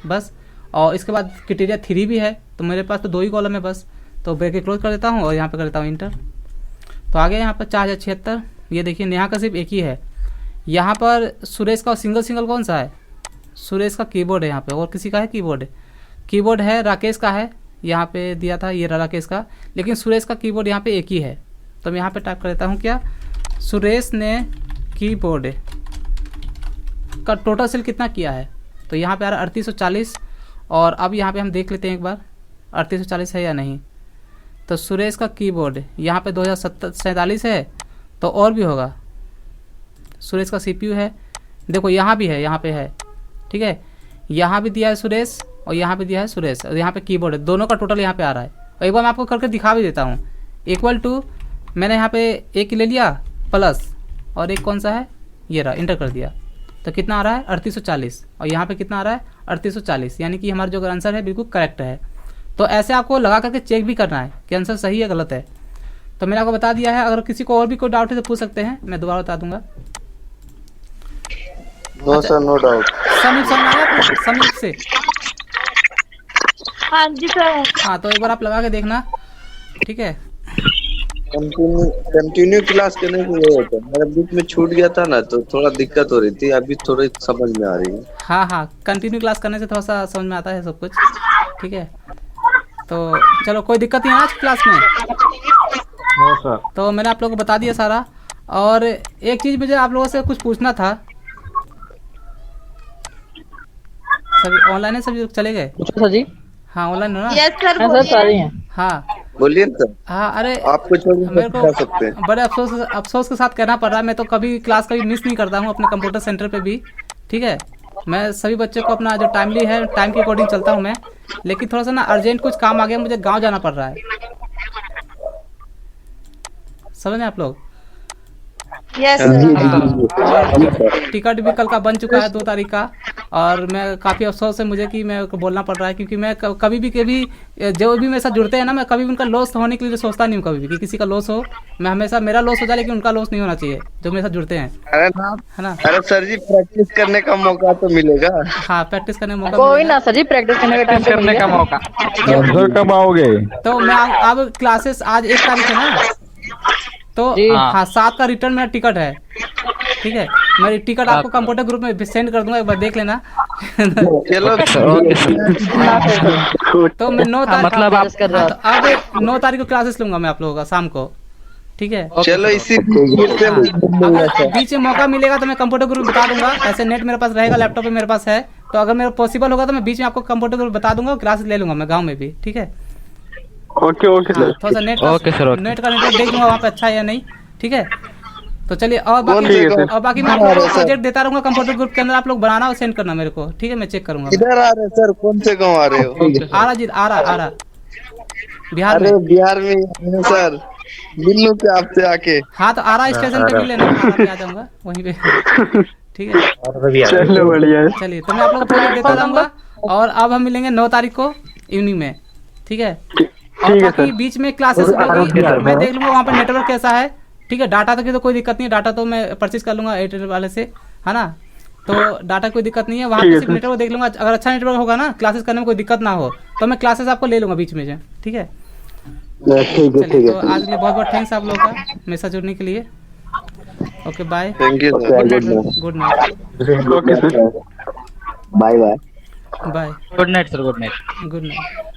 बस। और इसके बाद क्राइटेरिया 3 भी है, तो मेरे पास तो 2 ही कॉलम है बस। तो ब्रैकेट क्लोज कर देता हूँ और यहाँ पे कर देता हूँ इंटर। तो आ गया यहाँ पर 4076। ये देखिए नेहा का सिर्फ एक ही है। यहाँ पर सुरेश का सिंगल कौन सा है, सुरेश का कीबोर्ड है यहाँ पे, और किसी का है कीबोर्ड है, राकेश का है, यहाँ पे दिया था ये राकेश का, लेकिन सुरेश का कीबोर्ड यहाँ पे एक ही है। तो मैं यहाँ पे टाइप कर देता हूँ क्या, सुरेश ने कीबोर्ड का टोटल सेल कितना किया है, तो यहाँ पे आ रहा है 3840। और अब यहाँ पे हम देख लेते हैं एक बार 3840 है या नहीं। तो सुरेश का कीबोर्ड यहाँ पे 2047 है, तो और भी होगा। सुरेश का CPU है, देखो यहाँ भी है, यहाँ पे है, ठीक है, यहाँ भी दिया है सुरेश और यहाँ पे दिया है सुरेश, और यहाँ पे कीबोर्ड है, दोनों का टोटल यहाँ पे आ रहा है। और एक बार मैं आपको करके दिखा भी देता हूँ। इक्वल टू मैंने यहाँ पे एक ले लिया प्लस, और एक कौन सा है, ये रहा, इंटर कर दिया। तो कितना आ रहा है 3840, और यहाँ पे कितना आ रहा है 3840, यानी कि हमारा जो आंसर है बिल्कुल करेक्ट है। तो ऐसे आपको लगा करके चेक भी करना है कि आंसर सही है गलत है। तो मैंने आपको बता दिया है, अगर किसी को और भी कोई डाउट है तो पूछ सकते हैं, मैं दोबारा बता दूंगा। No sir, no doubt. समीप आया समीप से? हाँ जी सर। हाँ, तो एक बार आप लगा के देखना, ठीक है। कंटिन्यू क्लास करने से ये होता है, मेरा बीच में छूट गया था ना तो थोड़ा दिक्कत हो रही थी, अभी थोड़ी समझ में आ रही है। हाँ हाँ, कंटिन्यू क्लास करने से थोड़ा सा समझ में आता है सब कुछ। ठीक है, तो चलो कोई दिक्कत नहीं है आज क्लास में। No sir. तो मैंने आप लोगों को बता दिया सारा। और एक चीज़ मुझे आप लोगों से कुछ पूछना था। सभी ऑनलाइन है, सभी लोग चले गए? पूछो सर जी। हाँ ऑनलाइन हो ना? यस सर हाँ सर सारे ही हैं। हाँ बोलिए ना सर, हाँ, अरे आप कुछ मेरे बता सकते को हैं। बड़े अफसोस के साथ कहना पड़ रहा है, मैं तो कभी क्लास कभी मिस नहीं करता हूँ अपने कंप्यूटर सेंटर पे भी। ठीक है, मैं सभी बच्चों को अपना जो टाइमली है टाइम के अकॉर्डिंग चलता हूँ मैं। लेकिन थोड़ा सा ना अर्जेंट कुछ काम आ गया, मुझे गांव जाना पड़ रहा है। समझ रहे आप लोग? यस टिकट भी कल का बन चुका है 2 तारीख का। और मैं काफ़ी अफसोस है मुझे कि मैं को बोलना पड़ रहा है, क्योंकि मैं कभी जो भी मेरे साथ जुड़ते हैं ना, मैं कभी भी उनका लॉस होने के लिए सोचता नहीं हूँ कभी भी कि किसी का लॉस हो। मैं हमेशा मेरा लॉस हो जाए लेकिन उनका लॉस नहीं होना चाहिए जो मेरे साथ जुड़ते हैं, अरे है ना? अरे सर जी, प्रैक्टिस करने का मौका तो मिलेगा। हाँ, प्रैक्टिस करने का मौका कोई मिलेगा। ना सर जी, प्रैक्टिस करने का टाइम पे करने का मिलेगा। मौका। सर कब आओगे? तो मैं अब क्लासेस आज 1 तारीख है ना, तो जी। हाँ 7 का रिटर्न मेरा टिकट है। ठीक है, मेरी टिकट आपको कंप्यूटर ग्रुप में सेंड कर दूंगा, एक बार देख लेना। चलो तो मैं 9 तारीख मतलब आप कर रहे हो। तो अब 9 तारीख को क्लासेस लूंगा मैं आप लोगों का शाम को। ठीक है, चलो इसी अगर बीच में मौका मिलेगा तो मैं कंप्यूटर ग्रुप बता दूंगा। ऐसे नेट मेरे पास रहेगा, लैपटॉप पे मेरे पास है, तो अगर मेरा पॉसिबल होगा तो मैं बीच में आपको कंप्यूटर ग्रुप बता दूंगा, क्लासेस ले लूंगा मैं गाँव में भी। ठीक है, ओके ओके हाँ, सर। थोड़ा सा नेट का नेटवर्क देख लूंगा वहाँ पे अच्छा है या नहीं। ठीक है, तो चलिए और बाकी मैं आप लोगों को प्रोजेक्ट देता रहूंगा कंप्यूटर ग्रुप के अंदर, आप लोग बनाना और सेंड करना मेरे को। ठीक है, मैं चेक करूंगा। इधर आ रहे सर, कौन से गाँव आ रहे हो? आ रहा बिहार अरे में। बिहार में हैं सर, मिलूं क्या आपसे आके? हाँ, तो आरा स्टेशन पे मिल लेना, आरा पे आ जाऊंगा वहीं पे। ठीक है, चलो बढ़िया है। चलिए तो मैं आप लोग को प्रोजेक्ट देता रहूंगा। और अब हम मिलेंगे 9 तारीख को इवनिंग में। ठीक है, और बाकी बीच में क्लासेस होगी, मैं देख लूंगा वहाँ पे नेटवर्क कैसा है। ठीक है, डाटा की तो कोई दिक्कत नहीं है, डाटा तो मैं परचेज कर लूंगा एयरटेल वाले से, है ना? तो डाटा कोई दिक्कत नहीं है, वहाँ पे सिर्फ नेटवर्क देख लूंगा। अगर अच्छा नेटवर्क होगा ना, क्लासेस करने में कोई दिक्कत ना हो, तो मैं क्लासेस आपको ले लूंगा बीच में से। ठीक है, चलिए तो आज के लिए बहुत बहुत थैंक्स आप लोगों का मेरे साथ जुड़ने के लिए। Okay bye, thank you sir. Good night, okay sir. Bye bye. Bye, good night sir, good night. Good night.